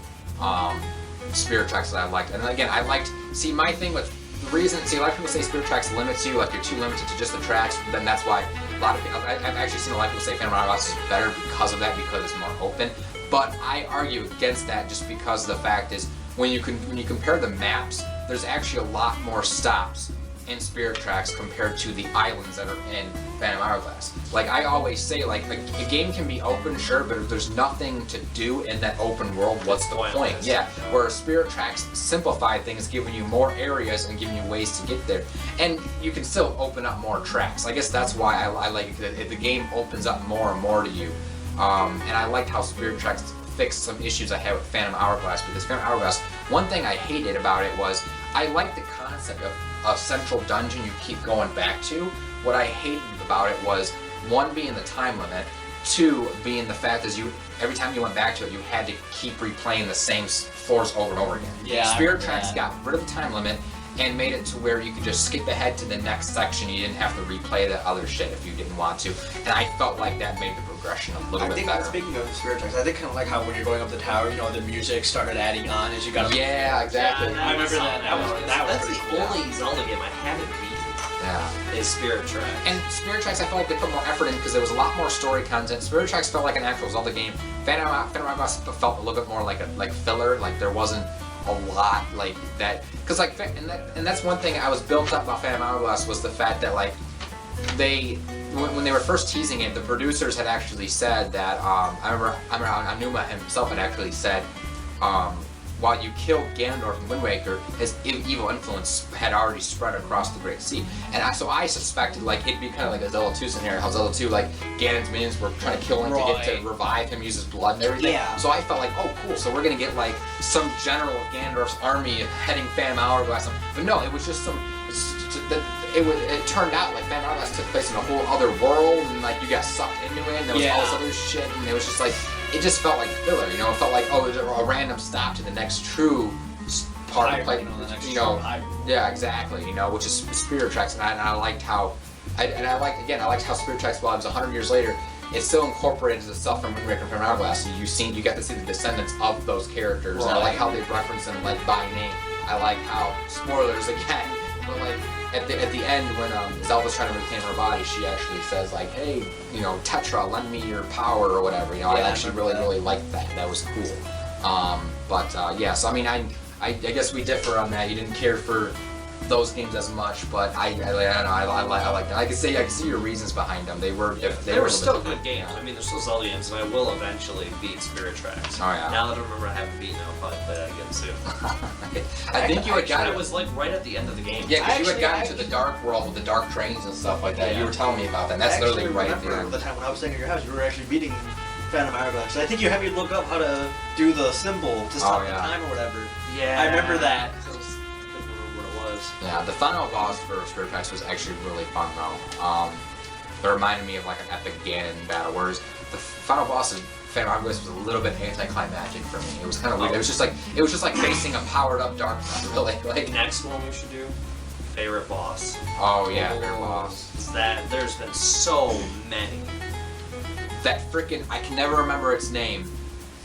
Spirit Tracks that I liked, and again, I liked. See, my thing with the reason, a lot of people say Spirit Tracks limits you, like you're too limited to just the tracks. Then that's why a lot of people. I've actually seen a lot of people say Phantom Hourglass is better because of that, because it's more open. But I argue against that just because the fact is when you compare the maps, there's actually a lot more stops in Spirit Tracks compared to the islands that are in Phantom Hourglass. Like I always say, like a game can be open, sure, but if there's nothing to do in that open world, what's the point? Yeah. Where Spirit Tracks simplify things, giving you more areas and giving you ways to get there, and you can still open up more tracks. I guess that's why I like it. The game opens up more and more to you, and I liked how Spirit Tracks fixed some issues I had with Phantom Hourglass. Because Phantom Hourglass, one thing I hated about it was I liked the concept of a central dungeon you keep going back to. What I hated about it was, one being the time limit, two being the fact is every time you went back to it, you had to keep replaying the same floors over and over again. Yeah, Spirit Tracks got rid of the time limit and made it to where you could just skip ahead to the next section. You didn't have to replay the other shit if you didn't want to. And I felt like that made the progression a little bit better. Speaking of Spirit Tracks, I think kind of like how when you're going up the tower, the music started adding on as you got up. Yeah, exactly. Yeah, I remember that. That's pretty the cool. only Zelda game I haven't beaten. Yeah. Is Spirit Tracks. And Spirit Tracks, I felt like they put more effort in because there was a lot more story content. Spirit Tracks felt like an actual Zelda game. Phantom Hourglass felt a little bit more like filler. Like there wasn't a lot like that. Because like, and that's one thing I was built up about Phantom Hourglass was the fact that like when they were first teasing it, the producers had actually said that I remember Anuma himself had actually said. While you killed Ganondorf in Wind Waker, his evil influence had already spread across the Great Sea. And so I suspected like it'd be kind of like a Zelda 2 scenario, how Zelda 2, like Ganon's minions were trying to kill him to revive him, use his blood and everything. Yeah. So I felt like, oh cool, so we're gonna get like some general of Ganondorf's army heading Phantom Hourglass. But no, it was just it turned out like Phantom Hourglass took place in a whole other world, and like you got sucked into it, and there was all this other shit, and it was just like, it just felt like filler, It felt like, oh, there's a random stop to the next true part of the play, yeah, exactly, which is Spirit Tracks, and I liked how, I liked how Spirit Tracks, while it was 100 years later, it still incorporated the stuff from Wind Waker and Phantom Hourglass, so you got to see the descendants of those characters, and I like how they reference them like by name. I like how, spoilers again, but like, at the end when Zelda's trying to reclaim her body, she actually says like, hey, Tetra, lend me your power or whatever. I actually really liked that. That was cool. Yeah. So I mean, I guess we differ on that. You didn't care for those games as much, but I like that. I can see your reasons behind them. They were still good games. I mean, they're still Zelda games, and I will eventually beat Spirit Tracks. Oh yeah. Now that I remember I haven't beaten it, I'll probably play that again soon. I think you had gotten it was like right at the end of the game. Yeah, because you had gotten to the dark world with the dark trains and stuff like that. You were telling me about that. And that's literally right at the end. The time when I was staying at your house, you were actually beating Phantom Hourglass. I think you had me look up how to do the symbol to stop the time or whatever. Yeah. I remember that. Yeah, the final boss for Spirit Tracks was actually really fun though. It reminded me of like an epic Ganon battle, whereas the final boss of Phantom Hourglass was a little bit anticlimactic for me. It was kind of weird. It was just like facing a powered up dark really. Like next one we should do, favorite boss. Oh yeah, favorite boss. Is that there's been so many. That freaking I can never remember its name,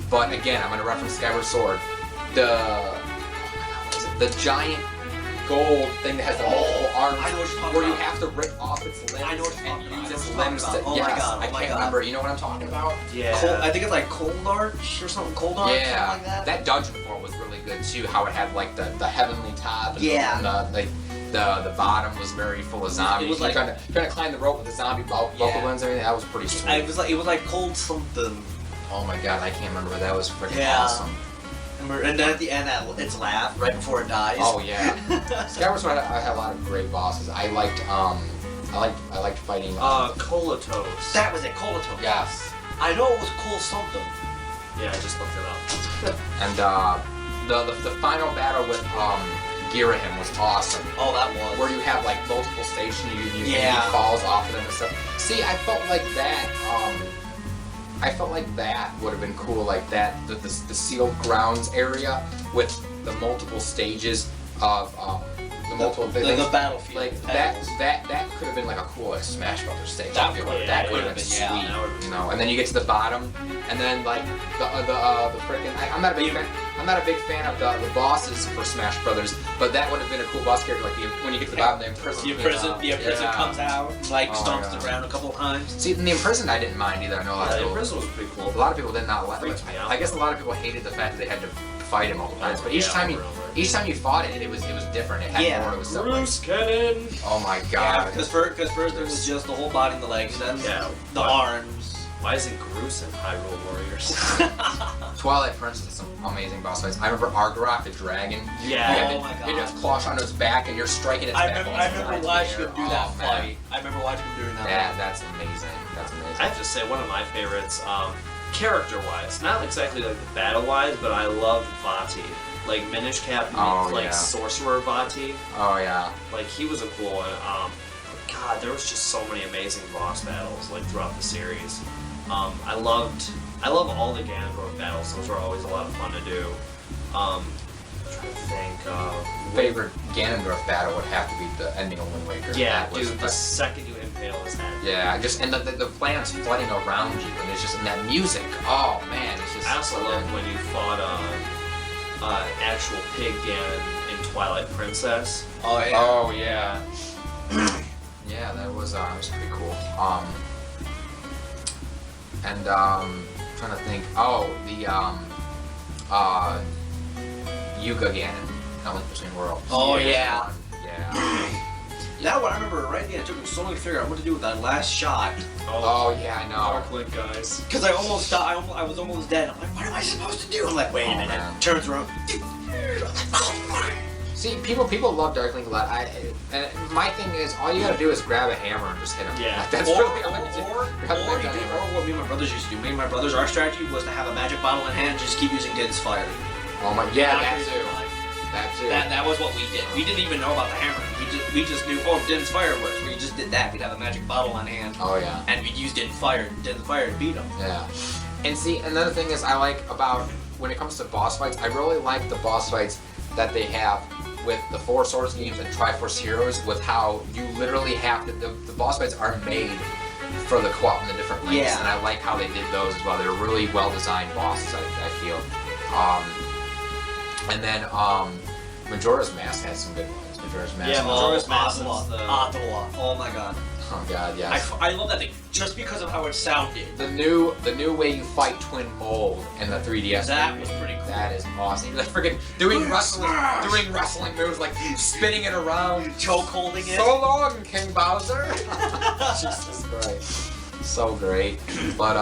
but again I'm gonna reference Skyward Sword. The giant gold thing that has the multiple arms, where you have to rip off its limbs and use its limbs to. Oh my god! I can't remember. You know what I'm talking about? Yeah. I think it's like Cold Arch or something. Cold Arch, something like that. That dungeon floor was really good too. How it had like the heavenly top, and the bottom was very full of zombies. It was like trying to climb the rope with the zombie vocal ones and everything. That was pretty sweet. It was like cold something. Oh my god, I can't remember. That was freaking awesome. And then at the end, its laugh right before it dies. Oh yeah. Skyward Sword had a lot of great bosses. I liked fighting. Comatose. That was it, Comatose. Yes. I know it was cool something. Yeah, I just looked it up. And the final battle with Girahim was awesome. Oh, that was. Where you have like multiple stations, he falls off of them and stuff. See, I felt like that would have been cool, like that the sealed grounds area with the multiple stages of the multiple things. The battlefield. Like that could have been like a cool Smash Brothers stage. I feel like that would have been sweet. And then you get to the bottom, and then like the freaking. I'm not a big fan of the bosses for Smash Brothers, but that would have been a cool boss character. Like when you get to the bottom, the Imprisoned comes out, like stomps the ground a couple of times. See, in the Imprisoned, I didn't mind either. I know The Imprisoned was pretty cool. a lot of people did not like Freaks me out. I guess a lot of people hated the fact that they had to fight it multiple times. But each time you fought it, it was different. It had more. It was something. Bruce Cannon. Oh my Yeah, god. because first there was just the whole body and the legs, then the arms. Why isn't Groose in Hyrule Warriors? Twilight Princess, some amazing boss fights. I remember Argorok the dragon. Yeah. Oh my god. It just claws onto its back and you're striking its I back. remember watching him do that man. fight. I remember watching him doing that. That's amazing. That's amazing. I have to say, one of my favorites, character-wise, not exactly like battle-wise, but I love Vati. Like Minish Cap, Sorcerer Vati. Oh yeah. Like he was a cool one. God, there was just so many amazing boss battles like throughout the series. I love all the Ganondorf battles. Those were always a lot of fun to do. I'm trying to think. Favorite Ganondorf battle would have to be the ending of Wind Waker. Yeah, That was dude, the second you impale his head. Yeah, just and the plants flooding around you, and it's just and that music. Oh man, it's just. I also loved when you fought actual pig Ganon in Twilight Princess. Oh yeah. Oh yeah. Yeah, that was pretty cool. Trying to think. Oh, the Yuga Ganon, Link Between Worlds. Oh, yeah. Yeah. That one I remember right at the end. It took me so long to figure out what to do with that last shot. Oh yeah, I know. Dark Link, guys. Because I almost died. I was almost dead. I'm like, what am I supposed to do? I'm like, wait a minute. man. Turns around. See, people love Dark Link a lot. And my thing is, all you gotta do is grab a hammer and just hit him. Yeah. Like, that's Or really all you do. Grab what me and my brothers used to do. Me and my brothers, our strategy was to have a magic bottle in hand, just keep using Din's fire. Oh my, yeah, that too. That too. That was what we did. We didn't even know about the hammer. We just knew, oh, Din's fire works. We just did that. We'd have a magic bottle on hand. Oh yeah. And we'd use Din's fire to beat him. Yeah. And see, another thing is I like about when it comes to boss fights, I really like the boss fights that they have with the Four Swords games and Triforce Heroes, with how you literally have to, the boss fights are made for the co-op and the different links, Yeah. and I like how they did those as well. They're really well designed bosses, I feel. And then Majora's Mask had some good ones. Majora's Mask. Yeah, Majora's Mask is Ottawa. the- Ottawa. Oh my god. Oh god, yes. I love that thing just because of how it sounded. The new way you fight Twin Mold in the 3DS. That game, was pretty cool. That is awesome. Like freaking doing wrestling moves, like spinning it around. Choke holding it. So long, King Bowser. Jesus Christ. So great. But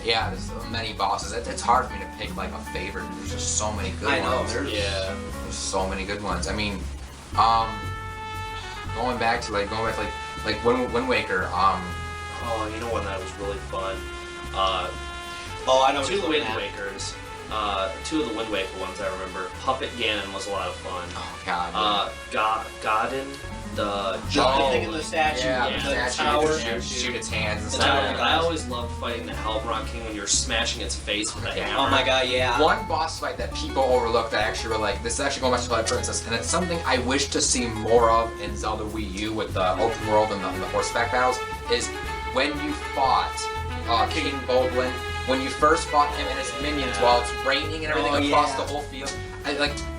yeah, there's so many bosses. It's hard for me to pick like a favorite. There's just so many good I know, ones. Yeah. There's so many good ones. I mean, going back to Wind Waker. Oh, you know one that was really fun? Oh, I know. Two Wind Wakers. Two of the Wind Waker ones I remember. Puppet Ganon was a lot of fun. Oh god. Godin, the The thing in the statue, Yeah, the the tower. statue. Shoot its hands and The stuff. tower. I always loved fighting the Hellbron King when you're smashing its face with a Yeah. hammer. Oh my god, yeah. One boss fight that people overlook that actually were like, this is actually going back to Twilight Princess, and it's something I wish to see more of in Zelda Wii U with the open world and the horseback battles, is when you fought King Baldwin, when you first fought him and his minions while it's raining and everything across the whole field.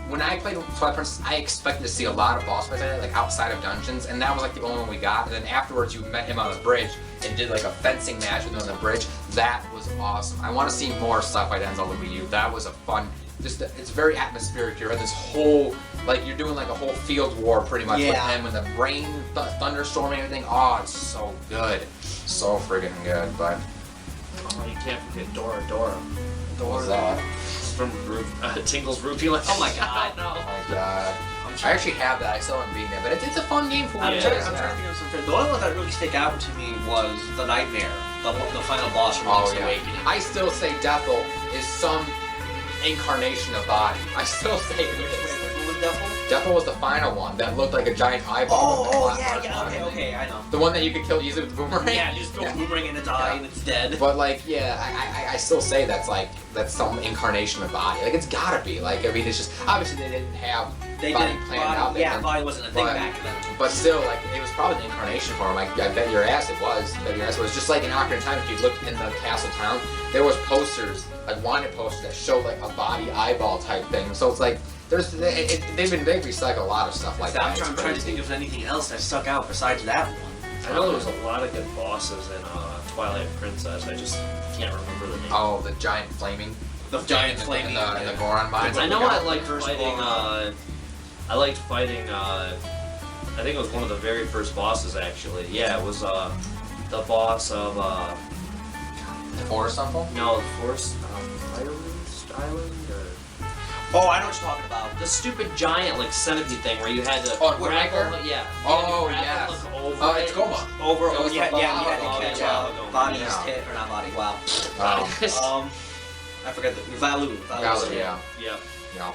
When I played Twilight Princess, I expected to see a lot of boss fights like that, like outside of dungeons, and that was like the only one we got. And then afterwards, you met him on the bridge and did like a fencing match with him on the bridge. That was awesome. I want to see more stuff like that in Zelda Wii U. That was a fun. It's very atmospheric. You're in this whole, like you're doing like a whole field war pretty much with him, and the rain, thunderstorm, and everything. Oh, it's so good, so friggin' good. But Oh, you can't forget Dora. what was that? From Tingle's Rupee Land. Oh my god. no. Oh my god. I actually have that. I still haven't beaten it, but it's a fun game for I'm me. trying to think of some friends. The only one that really stick out to me was the Nightmare, the final boss from Link's Awakening. I still say Deathel is some incarnation of body. I still say it is. What was Devil? Deathel was the final one that looked like a giant eyeball. with a flat mark on it. okay, I know. The one that you could kill easily with a boomerang. Yeah, you just throw a boomerang in its eye and it's dead. But like, yeah, I still say that's some incarnation of body. Like it's gotta be. Like I mean, it's just obviously they didn't have body planned out. Yeah, body wasn't a thing back then. But still, like it was probably the incarnation for him. Like I bet your ass it was. I bet your ass it was just like in Ocarina of Time. If you looked in the castle town, there was posters, like wanted posters that showed like a body eyeball type thing. So it's like they recycle a lot of stuff like that. I'm trying to think of anything else that stuck out besides that one. I know there was a lot of good bosses in Twilight Princess. I just can't remember the name. Oh, the giant flaming. The giant flaming. And the Goron mines. I know got I the liked first fighting. Goron. I liked fighting. I think it was one of the very first bosses actually. Yeah, it was the boss of Forest Temple? no, the Forest Island or Oh, I know what you're talking about. the stupid giant like centipede thing where you had to Oh, grapple. Windbreaker? Yeah. Oh, you had to yes. grapple, look over It's it. Goma. Over. It Oh, was yeah, the yeah. You Baba had to Goma, catch yeah. Bonnie's Yeah. hit or not Bonnie. Wow. I forget the Valu. Galu, yeah. Yeah. Yeah.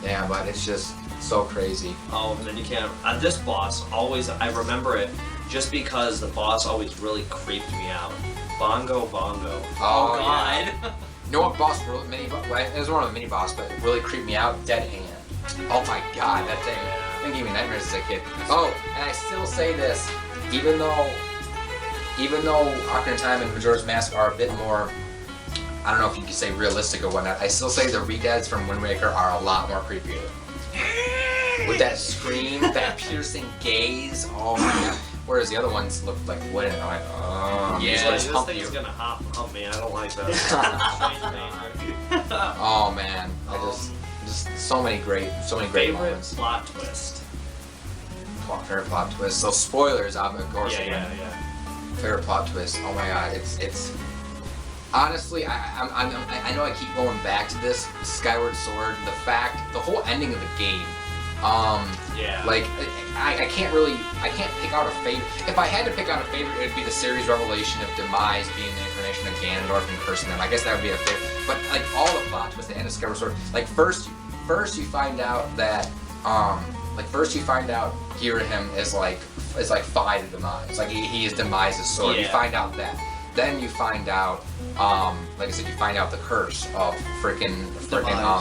Yeah, but it's just so crazy. Oh, and then you can't. This boss always. I remember it just because the boss always really creeped me out. Bongo. Oh, God. yeah. You know what boss really it was one of the mini boss, but it really creeped me out? Dead Hand. Oh my god, that thing gave me nightmares as a kid. Oh, and I still say this, even though Ocarina of Time and Majora's Mask are a bit more, I don't know if you could say realistic or whatnot, I still say the Redeads from Wind Waker are a lot more creepier. With that scream, that piercing gaze, oh my god. Whereas the other ones looked like wood and I'm like, oh, Yeah, just this hump thing you. is gonna hump me. I don't like that. Oh man, I just so many great Favorite moments. plot twist. Favorite plot twist. So spoilers, of course. Yeah, again. yeah. Favorite plot twist. Oh my god, it's honestly, I know I keep going back to this Skyward Sword. The whole ending of the game. Yeah. Like I can't pick out a favorite. If I had to pick out a favorite, it would be the series revelation of Demise being the incarnation of Ganondorf and cursing them. I guess that would be a favorite. But like all the plot twists, the end of Skyward Sword. Like first you find out that Girahim is like Fi the Demise. Like he is Demise's sword. You Yeah. find out that. Then you find out, like I said, you find out the curse of frickin'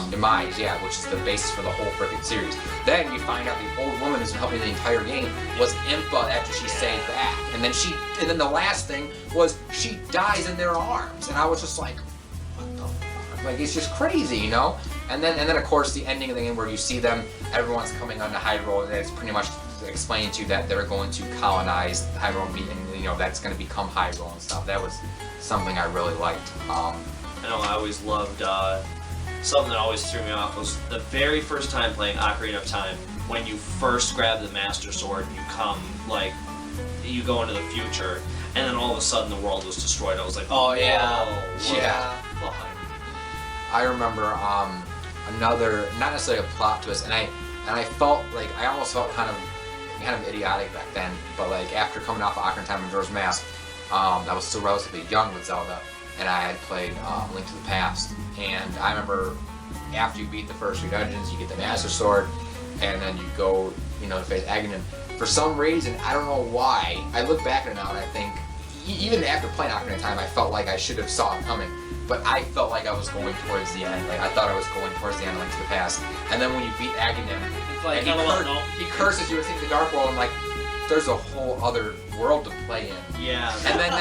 Demise, yeah, which is the basis for the whole frickin' series. Then you find out the old woman who's been helping the entire game was Impa after she stayed back, and then the last thing was she dies in their arms, and I was just like, what the fuck? Like it's just crazy, you know? And then of course the ending of the game where you see them, everyone's coming onto Hyrule, and it's pretty much explaining to you that they're going to colonize Hyrule, and you know that's going to become Hyrule and stuff. That was something I really liked. I know I always loved something that always threw me off was the very first time playing Ocarina of Time. When you first grab the Master Sword, you go into the future, and then all of a sudden the world was destroyed. I was like, Oh yeah. whoa, Yeah. what the fuck? I remember another, not necessarily a plot twist, and I felt like I almost felt kind of idiotic back then. But like after coming off of Ocarina of Time and Majora's Mask, I was still relatively young with Zelda, and I had played Link to the Past. And I remember after you beat the first 3 dungeons, you get the Master Sword, and then you go, to face Aghanim. For some reason, I don't know why, I look back at it now and I think, even after playing Ocarina of Time, I felt like I should have saw it coming. But I felt like I was going towards the end. Like I thought I was going towards the end of Link to the Past. And then when you beat Aghanim, It's like, and he curses you into the Dark World, and like, there's a whole other world to play in. Yeah. And then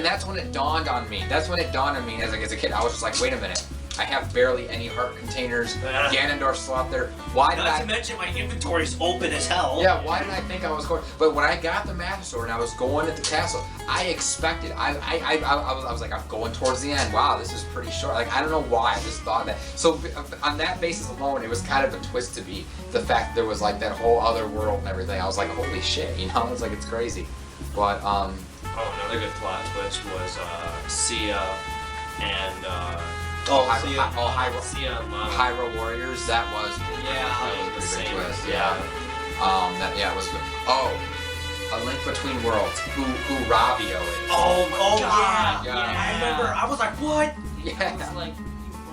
that's when it dawned on me. That's when it dawned on me as a kid. I was just like, wait a minute. I have barely any heart containers. Ganondorf's still out there. Why did Not to mention my inventory's open as hell. Yeah, why did I think I was going? But when I got the Master Sword and I was going at the castle, I expected. I was like, I'm going towards the end. Wow, this is pretty short. Like I don't know why. I just thought that. So on that basis alone, it was kind of a twist to me. The fact that there was like that whole other world and everything. I was like, holy shit, It's like it's crazy. But Oh, another good plot twist was Sia and Hyrule Sia and Lana. Hyrule Warriors. That was Yeah, the the same. twist. Yeah. It was good. Oh, A Link Between Worlds. Who Ravio is. Oh God, yeah. yeah. I remember. I was like, what? I was like, you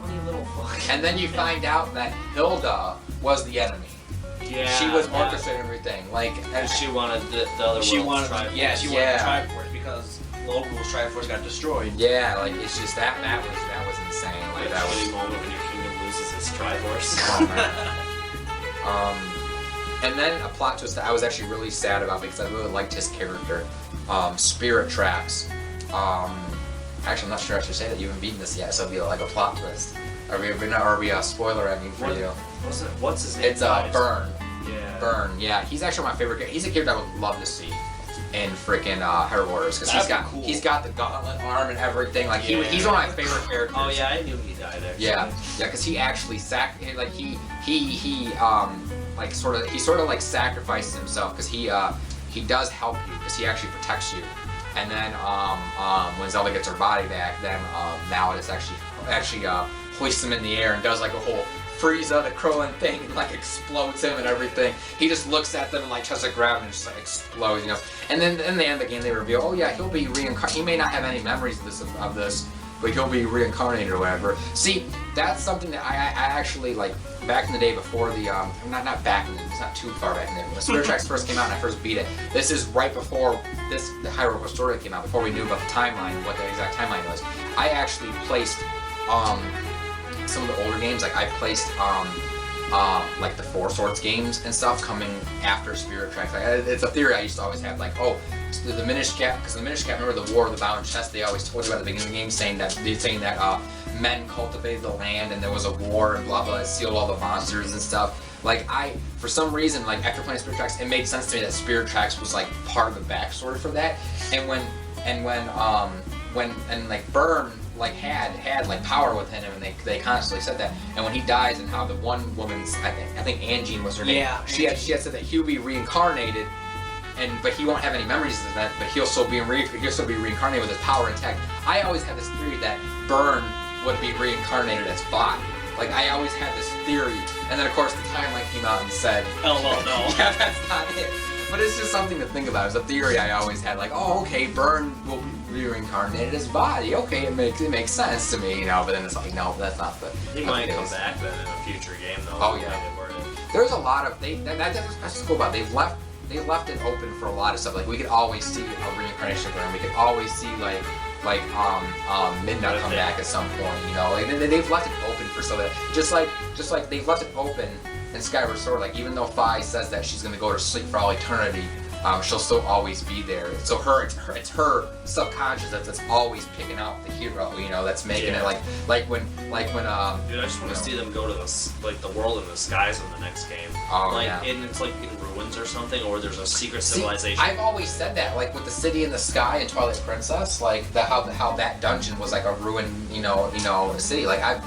funny little fuck. And then you find out that Hilda was the enemy. Yeah. She was yeah. orchestrating everything. Like, And she wanted the other She world wanted. to try. Yeah, she wanted Yeah. the Triforce because Local's Triforce got destroyed. yeah, like it's just that was insane. Like that was. Really moment when your kingdom loses its Triforce. Oh, man. And then a plot twist that I was actually really sad about because I really liked his character, Spirit Tracks. Actually, I'm not sure I should say that you haven't beaten this yet, so it'll be like a plot twist. Are we a spoiler? I mean, for you. What's his name? It's Burn. Yeah. Burn. Yeah, he's actually my favorite character. He's a character I would love to see in freaking Hyrule Warriors because he's got the gauntlet arm and everything. Like he's one of my favorite characters. Oh yeah, I knew he died actually. Yeah, because he actually like sort of like sacrifices himself because he does help you because he actually protects you. And then when Zelda gets her body back, then now it's actually hoists him in the air and does like a whole Frieza the Krillin thing and like explodes him and everything. He just looks at them and like tries to grab him and just like explodes, you know. And then in the end of the game they reveal, oh yeah, he'll be reincarnated. He may not have any memories of this, but he'll be reincarnated or whatever. See, that's something that I actually like back in the day before the not back in the, it's not too far back in the day. When Spirit Tracks first came out and I first beat it, this is right before the Hyrule Historia came out, before we knew about the timeline, what the exact timeline was. I actually placed some of the older games, like I placed like the Four Swords games and stuff coming after Spirit Tracks. Like, it's a theory I used to always have, like, oh, the Minish Cap, because the Minish Cap, remember the War of the Bound Chest, they always told you about the beginning of the game, saying that men cultivated the land and there was a war and blah blah, it sealed all the monsters and stuff. Like for some reason, like after playing Spirit Tracks, it made sense to me that Spirit Tracks was like part of the backstory for that. And when like Burn like had like power within him, and they constantly said that. And when he dies, and how the one woman's, I think Anjean was her name. Yeah. She had said that he'll be reincarnated, but he won't have any memories of that. But he'll still be reincarnated with his power intact. I always had this theory that Burn would be reincarnated as body. Like I always had this theory, and then of course the timeline came out and said, "Oh well, no, yeah, that's not it." But it's just something to think about. It's a theory I always had. Like, oh, okay, Burn will be reincarnated as body. Okay, it makes sense to me, you know. But then it's like, no, that's not the. He might come back then in a future game, though. Oh yeah. There's a lot of that's just cool about it. They left it open for a lot of stuff. Like we could always see a reincarnation of Burn. We could always see like Midna come back at some point, you know. Like they've left it open for so that just like they've left it open in Skyward Sword. Like even though Fi says that she's gonna go to sleep for all eternity, she'll still always be there. So it's her subconscious that's always picking out the hero, you know. That's making it like when Dude, I just want to see them go to the world in the skies in the next game. Oh like, yeah. And it's like in ruins or something, or there's a secret civilization. I've always said that, like with the city in the sky in Twilight Princess, like how that dungeon was like a ruined, you know, city. Like I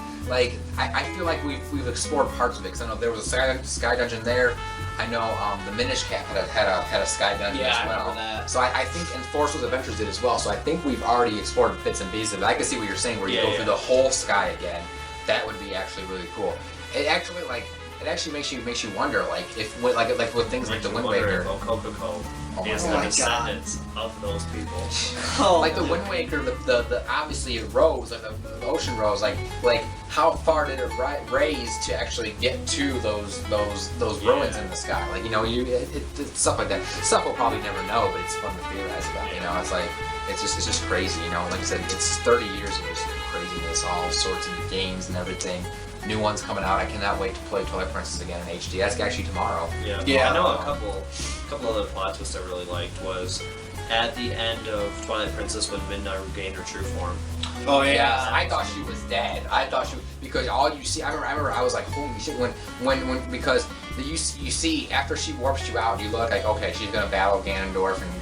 feel like we've explored parts of it. Cause I know there was a sky dungeon there. I know the Minish Cap had a sky dungeon as well. I remember that. So I think, and Force Wars Adventures did as well. So I think we've already explored bits and pieces of it. I can see what you're saying, where you go through the whole sky again. That would be actually really cool. It actually makes you wonder, like if with things like the Wind Waker. Is the descendants of those people. Oh, like the Wind Waker, the obviously it rose, like the ocean rose, like how far did it raise to actually get to those ruins in the sky? Like, you know, it's stuff like that. Stuff we'll probably never know, but it's fun to theorize about. You know, it's like it's just crazy. You know, like I said, it's 30 years of just craziness, all sorts of games and everything. New ones coming out. I cannot wait to play Twilight Princess again in HD. That's actually tomorrow. Yeah. I know a couple other plot twists I really liked was at the end of Twilight Princess when Midna regained her true form. Oh yeah. Yes, I thought she was dead. Because all you see, I remember I was like, holy shit, when because you see after she warps you out, you look like, okay, she's gonna battle Ganondorf and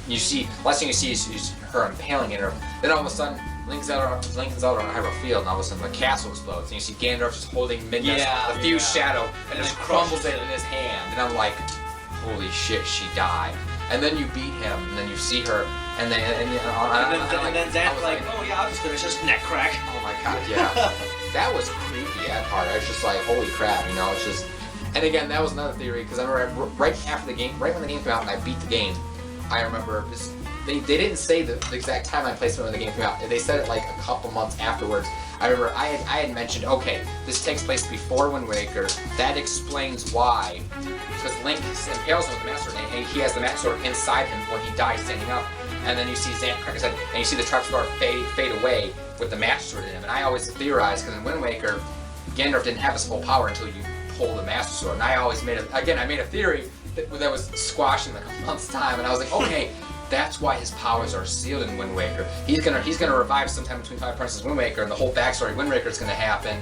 you see last thing you see is her impaling in her. Then all of a sudden Link's out on a Hyrule field, and all of a sudden the castle explodes, and you see Ganondorf just holding Midna's diffused shadow and just crumbles it in his hand, and I'm like, holy shit, she died. And then you beat him, and then you see her, and then Zan's like, oh yeah, I'll just finish this neck crack. Oh my god, yeah. That was creepy, that part. I was just like, holy crap, you know, it's just... And again, that was another theory, because I remember right when the game came out and I beat the game, I remember this... They didn't say the exact time I placed it when the game came out. They said it like a couple months afterwards. I remember I had mentioned, okay, this takes place before Wind Waker. That explains why. Because Link impales him with the Master Sword, and he has the Master Sword inside him when he dies standing up. And then you see Zant crack his head, and you see the Trapstar fade away with the Master Sword in him. And I always theorized, because in Wind Waker, Ganondorf didn't have his full power until you pull the Master Sword. And I always made I made a theory that was squashed in like a month's time, and I was like, okay, that's why his powers are sealed in Wind Waker. He's gonna revive sometime between Twilight Princess and Wind Waker, and the whole backstory of Wind Waker is gonna happen,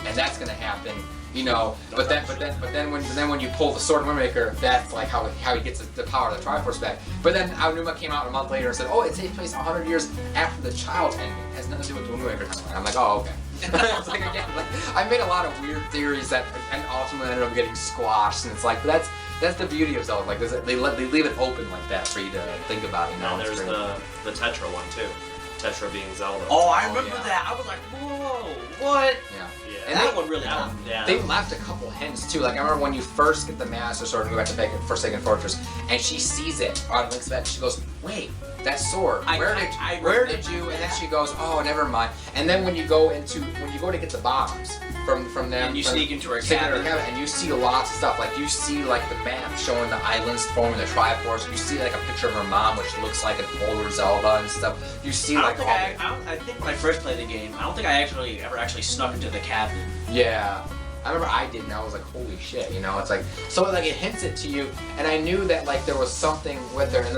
and that's gonna happen you know. But then when you pull the Sword and Windmaker, that's like how he gets the power of the Triforce back. But then Aonuma came out a month later and said, oh, it takes place 100 years after the child's ending. It has nothing to do with the Windmaker timeline. I'm like, oh, okay. It's like, again, like, I made a lot of weird theories that and ultimately ended up getting squashed, and it's like, but that's the beauty of Zelda. Like, they leave it open like that for you to think about. You know, and there's the Tetra one too. Tetra being Zelda. Oh, I remember that. I was like, whoa, what? Yeah. And that one really got me. Yeah. They left a couple hints too. Like I remember when you first get the Master Sword and go back to Forsaken Fortress, and she sees it on Link's bed. She goes, "Wait, that sword. Where did you?" And then she goes, "Oh, never mind." And then when you go to get the bombs from them, And you from- sneak into her sneak cabin. and you see lots of stuff. Like you see like the map showing the islands forming the Triforce. You see like a picture of her mom, which looks like an older Zelda and stuff. You see like all. I think when I first played the game, I don't think I ever actually snuck into the cabin. Yeah. I remember I did, and I was like, holy shit, you know, it's like, so like it hints it to you, and I knew that like there was something with her, and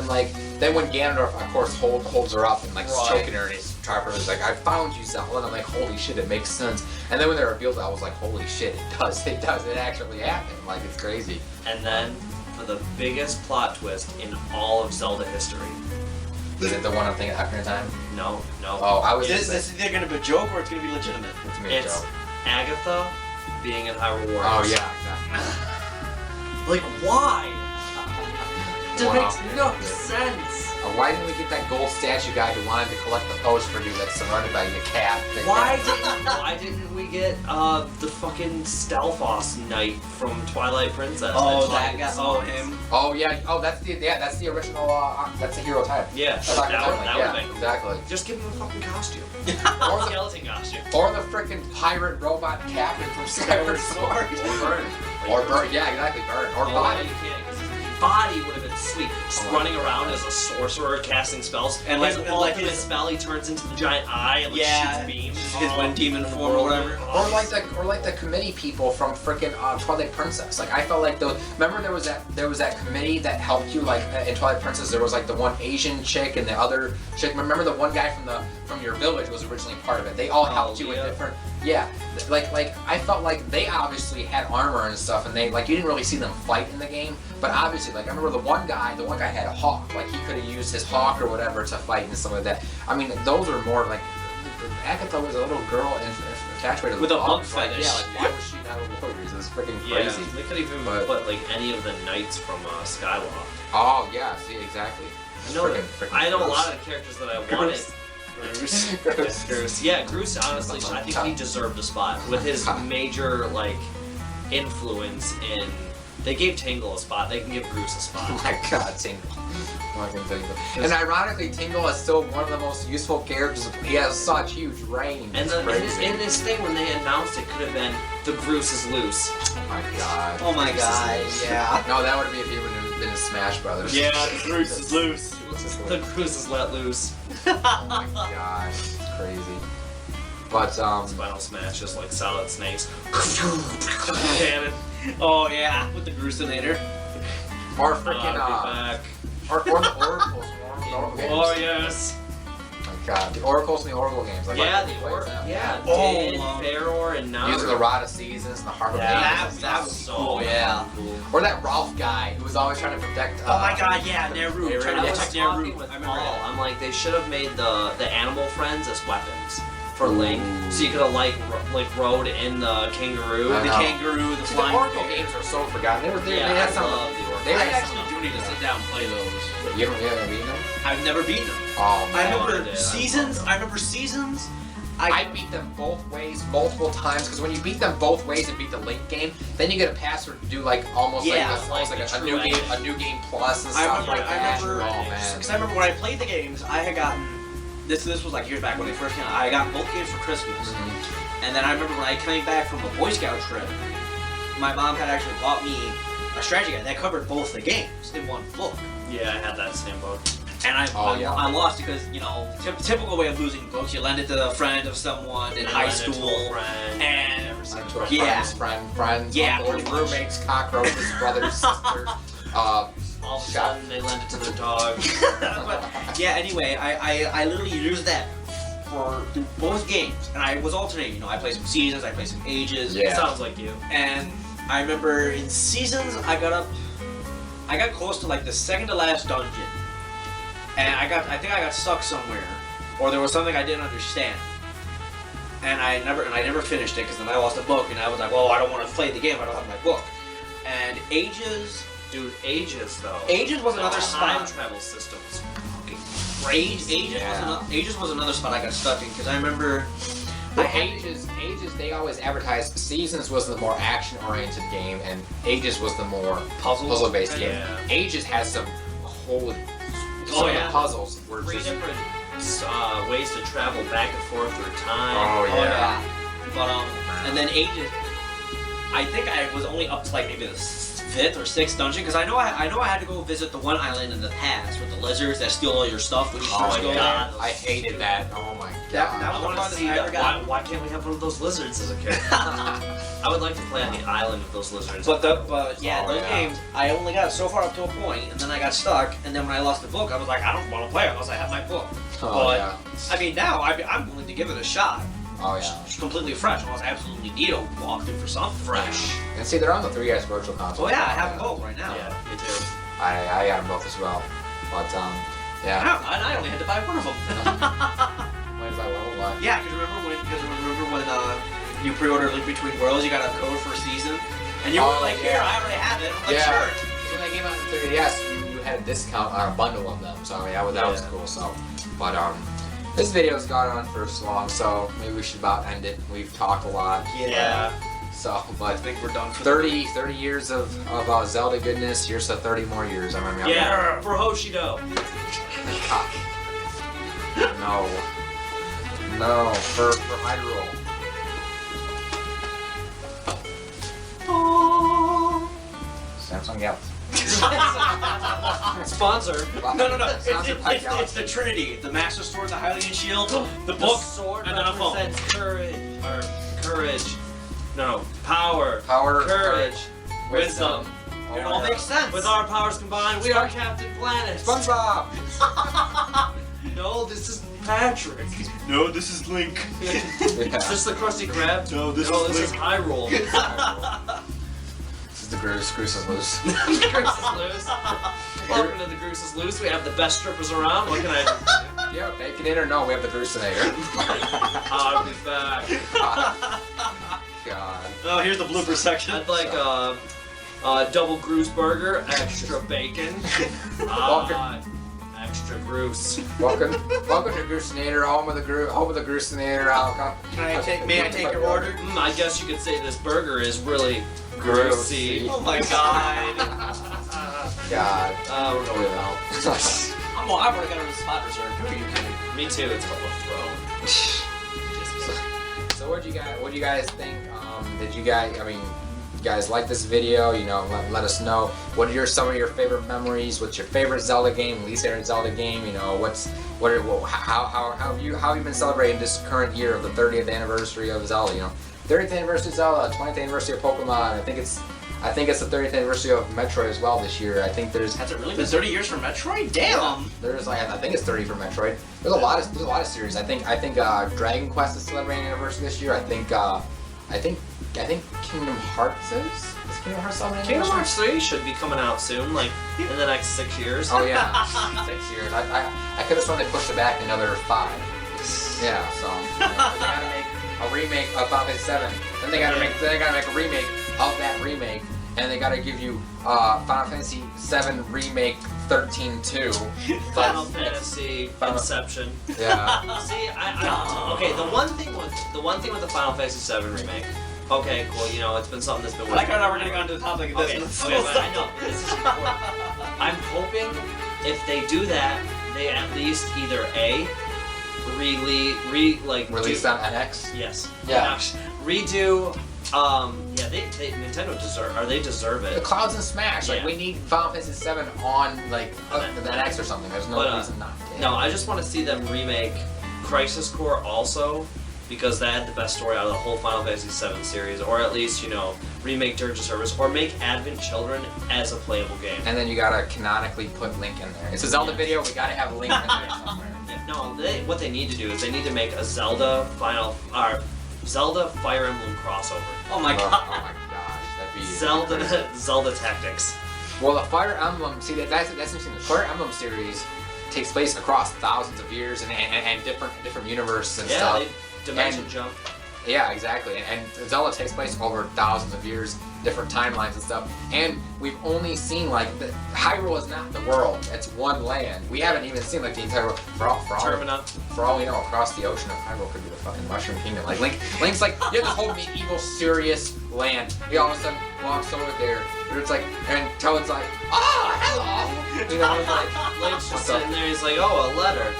then when Ganondorf, of course, holds her up and like choking her, and he's Triforce, like, I found you, Zelda, and I'm like, holy shit, it makes sense. And then when they revealed it, I was like, holy shit, it actually happened, like, it's crazy. And then for the biggest plot twist in all of Zelda history. Is it the one I'm thinking after time? No. Oh, I was Is this either gonna be a joke or it's gonna be legitimate? It's me a It's joke. Agatha being in Hyrule Warriors. Oh yeah, exactly. Like, why? That Wow. makes no sense. Why didn't we get that gold statue guy who wanted to collect the post for you that's surrounded by your cat? Why didn't we get the fucking Stalfos knight from Twilight Princess? Oh, That's that guy. like- Oh, him. Oh yeah. Oh, that's the original. That's the hero type. Yeah, That's that Octopus, would yeah, make exactly. Just give him a fucking costume. Or the, Skeleton costume. or the frickin' pirate robot captain from Skyward Sword. Or Burn. Or Bird. Yeah, exactly. Bird. Or Body. Body would have been sweet. Just running around as a sorcerer casting spells. And His like ultimate his- spell, he turns into the giant eye and like Yeah. shoots beams. His wind demon form or whatever. Or like the committee people from frickin' Twilight Princess. Like I felt like remember there was that committee that helped you like in Twilight Princess. There was like the one Asian chick and the other chick. Remember the one guy from your village was originally part of it. They all helped you with yeah. different. Yeah, like I felt like they obviously had armor and stuff, and they like you didn't really see them fight in the game. But obviously, like I remember the one guy had a hawk. Like he could have used his hawk or whatever to fight and stuff like that. I mean, those are more like Agatha was a little girl and infatuated With a bug bugs. Like, fetish. yeah, like why was she not a warrior? It's freaking Yeah, crazy. they could even But- put like any of the knights from Skyloft. Oh yeah, see exactly. I know, Frickin' I know a gross. lot of characters that I wanted. Gross. Yeah, Groose, honestly, I think he deserved a spot with his major like influence in. They gave Tingle a spot. They can give Groose a spot. Oh my god, Tingle. Fucking Tingle. And ironically, Tingle is still one of the most useful characters. He has such huge range. And It's the, crazy. in this thing, when they announced it, could have been the Groose is loose. Oh my god. Oh my god, yeah. No, that would be if he would have been in Smash Brothers. Yeah, the Bruce is loose. The Groose is let loose. Oh my god, it's crazy. But Final Smash, just like Solid Snakes. Cannon. Oh yeah, with the Gruesinator. or I'll freaking be back. or the Oracles. Oracle games. Oh yes. Oh my god, the Oracles and the Oracle games. Like, Yeah, like, the play Or. them. Yeah, Oh, Din, wow. Feror, and now. Using the Rod of Seasons and the Harp of Yeah, Ages. that was so cool, yeah. cool. Or that Ralph guy who was always trying to protect. Oh my god, yeah, Nehru. Yeah, Trying I to was protect talking Nehru. with I remember Paul. that. I'm like, they should have made the animal friends as weapons for Link, so you could have like rode in the kangaroo. I The know. kangaroo, the See, the flying Oracle bear. games are so forgotten. They Yeah, had I some. love the Oracle. They I had actually some. do need to sit down and play those. You haven't beaten them? I've never beaten them. Oh I man. remember did. seasons. I I remember seasons. I beat them both ways multiple times because when you beat them both ways and beat the Link game, then you get a password to do like almost Yeah, like like a the new true game, a new game plus and I stuff remember. like I that. remember. Oh man. Because I remember when I played the games, I had gotten. This was like years back when they first came out. I got both games for Christmas. Mhm. And then I remember when I came back from a Boy Scout trip, my mom had actually bought me a strategy guide that covered both the games in one book. Yeah, I had that same book. And I'm lost because, you know, typical way of losing books, you lend it to a friend of someone in high school. And To a Yeah. friends, Yeah, uncles, pretty much. roommates, cockroaches, brothers, sisters. All of a sudden, they lent it to their dog. but yeah, anyway, I literally used that through both games, and I was alternating. I played some Seasons, I played some Ages. Yeah. Sounds like you. And I remember in Seasons, I got close to like the second to last dungeon, and I think I got stuck somewhere, or there was something I didn't understand, and I never finished it because then I lost the book, and I was like, well, I don't want to play the game, I don't have my book. And Ages. Dude, Ages though. Ages was another time spot. travel system was fucking Ages was another spot I got stuck in because I remember. Ages, they always advertised Seasons was the more action-oriented game, and Ages was the more puzzle-based game. Yeah. Ages has some whole Oh, yeah. puzzles were three just different ways to travel back and forth through time. oh Oh, yeah. But and then Ages, I think I was only up to like maybe the 5th or 6th dungeon because I know I had to go visit the one island in the past with the lizards that steal all your stuff when you Oh first go my god, there. I hated that. Oh my That god. was I one want to of the see I that. ever got. Why can't we have one of those lizards as a kid? I would like to play on the island of those lizards. But those Oh, games, yeah. I only got so far up to a point, and then I got stuck. And then when I lost the book, I was like, I don't want to play unless I have my book. Oh But yeah. I mean, now I'm willing to give it a shot. Oh yeah. It's completely fresh, unless I absolutely need to walk through for something fresh. And see, they're on the 3DS Virtual Console. Oh yeah, I have them both right now. Yeah, me too. I got them both as well. But yeah. And I only had to buy one of them. Wait, by what? Yeah, because remember when you pre-ordered Link Between Worlds, you got a code for a season, and you were Oh, like, yeah. here, I already have it. I'm like, Yeah. sure. When they came out in 3DS, you had a discount on a bundle of them, so that was Yeah. cool. So, but this video's gone on for so long, so maybe we should about end it. We've talked a lot. Yeah. So, I but think we're done for 30 years of Zelda goodness. Here's to 30 more years. I remember. Yeah, for Hoshido. No. No. For Hyrule. Samsung Galaxy. Sponsor. No. Sponsored by It's Galaxy. the Trinity: the Master Sword, the Hylian Shield, the The book, sword and then a phone. represents courage. Or courage. No. Power. Power. Courage. Wisdom. Oh, It all yeah. makes sense. With our powers combined, we are Captain Planet. SpongeBob. No, this is Patrick. No, this is Link. Is this the Krusty Krab? No, this this is is Hyrule. This is the Goose is loose. Goose is loose. Welcome to the Goose is loose. We have the best strippers around. What can I do? Yeah, make it in or no, we have the Goosinator. I'll be back. God. Oh, here's the blooper section. I'd like a double Groose burger, extra bacon, extra Groose. Welcome to Goosinator, home of the Goosinator. May I take your order? I guess you could say this burger is really Grossy. grossy. Oh my god. God. We're going out. I've already got a spot reserved. Who are you kidding? Me too. It's called a throne. So what do you guys think? Did you guys? I mean, you guys like this video? You know, let us know. What are some of your favorite memories? What's your favorite Zelda game? Least favorite Zelda game? You know, how have you been celebrating this current year of the 30th anniversary of Zelda? You know, 30th anniversary of Zelda, 20th anniversary of Pokemon. I think it's the 30th anniversary of Metroid as well this year. I think Has it really been 30 years for Metroid? Damn. There's like I think it's 30 for Metroid. There's a lot of series. I think Dragon Quest is celebrating anniversary this year. I think Kingdom Hearts is Kingdom Hearts celebrating Kingdom anniversary? Hearts 3 should be coming out soon, like in the next 6 years. Oh yeah, 6 years. I could have sworn they pushed it back another 5. Yeah, so they gotta make a remake of Final Fantasy 7. Then they gotta make a remake of that remake, and they gotta give you Final Fantasy 7 remake 13-2. Final Fantasy Final- Inception. Yeah. See, okay. The one thing with the Final Fantasy 7 remake. Okay, cool. You know, it's been something that's been. I like how now we're getting onto the topic of Okay, this. okay, but I know this is important. I'm hoping if they do that, they at least either Release on NX. Yes. Yeah. Redo. Yeah, they Nintendo deserve The it. Clouds and Smash. Like Yeah. we need Final Fantasy 7 on like the NX or something. There's no But, reason not to. No, I just want to see them remake Crisis Core also, because that had the best story out of the whole Final Fantasy VII series, or at least, you know, remake Dirge of Service, or make Advent Children as a playable game. And then you gotta canonically put Link in there. It's a Zelda Yeah. video. We gotta have Link in there somewhere. Yeah. No, what they need to do is they need to make a Zelda Zelda Fire Emblem crossover. Oh my Oh god. my gosh, that'd be Zelda Tactics. Well, the Fire Emblem, see that's interesting. The Fire Emblem series takes place across thousands of years and different universes and Yeah, stuff. they dimension And- jump. Yeah, exactly. And Zelda takes place over thousands of years, different timelines and stuff. And we've only seen Hyrule is not the world; it's one land. We haven't even seen the entire world. For all we know, across the ocean of Hyrule could be the fucking Mushroom Kingdom. Link's like you have this whole medieval, serious land. He all of a sudden walks over there, and it's like, and Toad's like, hello. You know, it's like, Link's just what's up? sitting there. He's like, oh, a letter.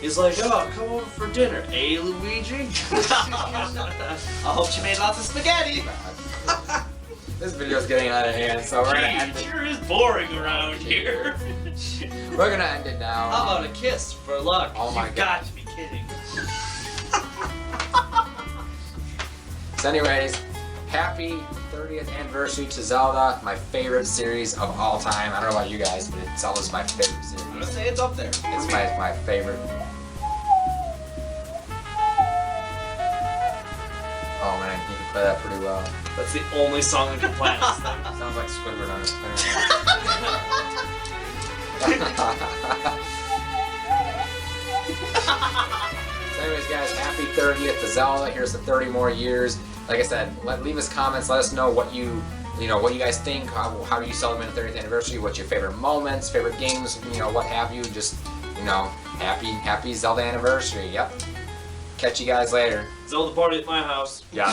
He's like, oh, come over for dinner, eh, Luigi? I hope she made lots of spaghetti. This video's getting out of hand, so we're gonna end it. Sure is boring around here. We're gonna end it now. How about a kiss for luck? Oh my You've god. got to be kidding. So anyways, happy 30th anniversary to Zelda, my favorite series of all time. I don't know about you guys, but Zelda's my favorite I'm gonna series. say it's up there. It's my favorite. Oh man, you can play that pretty well. That's the only song that can play on this thing. Sounds like Squidward on his clarinet. So anyways, guys, happy 30th to Zelda. Here's the 30 more years. Like I said, leave us comments. Let us know what you guys think. How you celebrate the 30th anniversary? What's your favorite moments, favorite games? What have you? Just happy Zelda anniversary. Yep. Catch you guys later. Zelda party at my house. Yeah.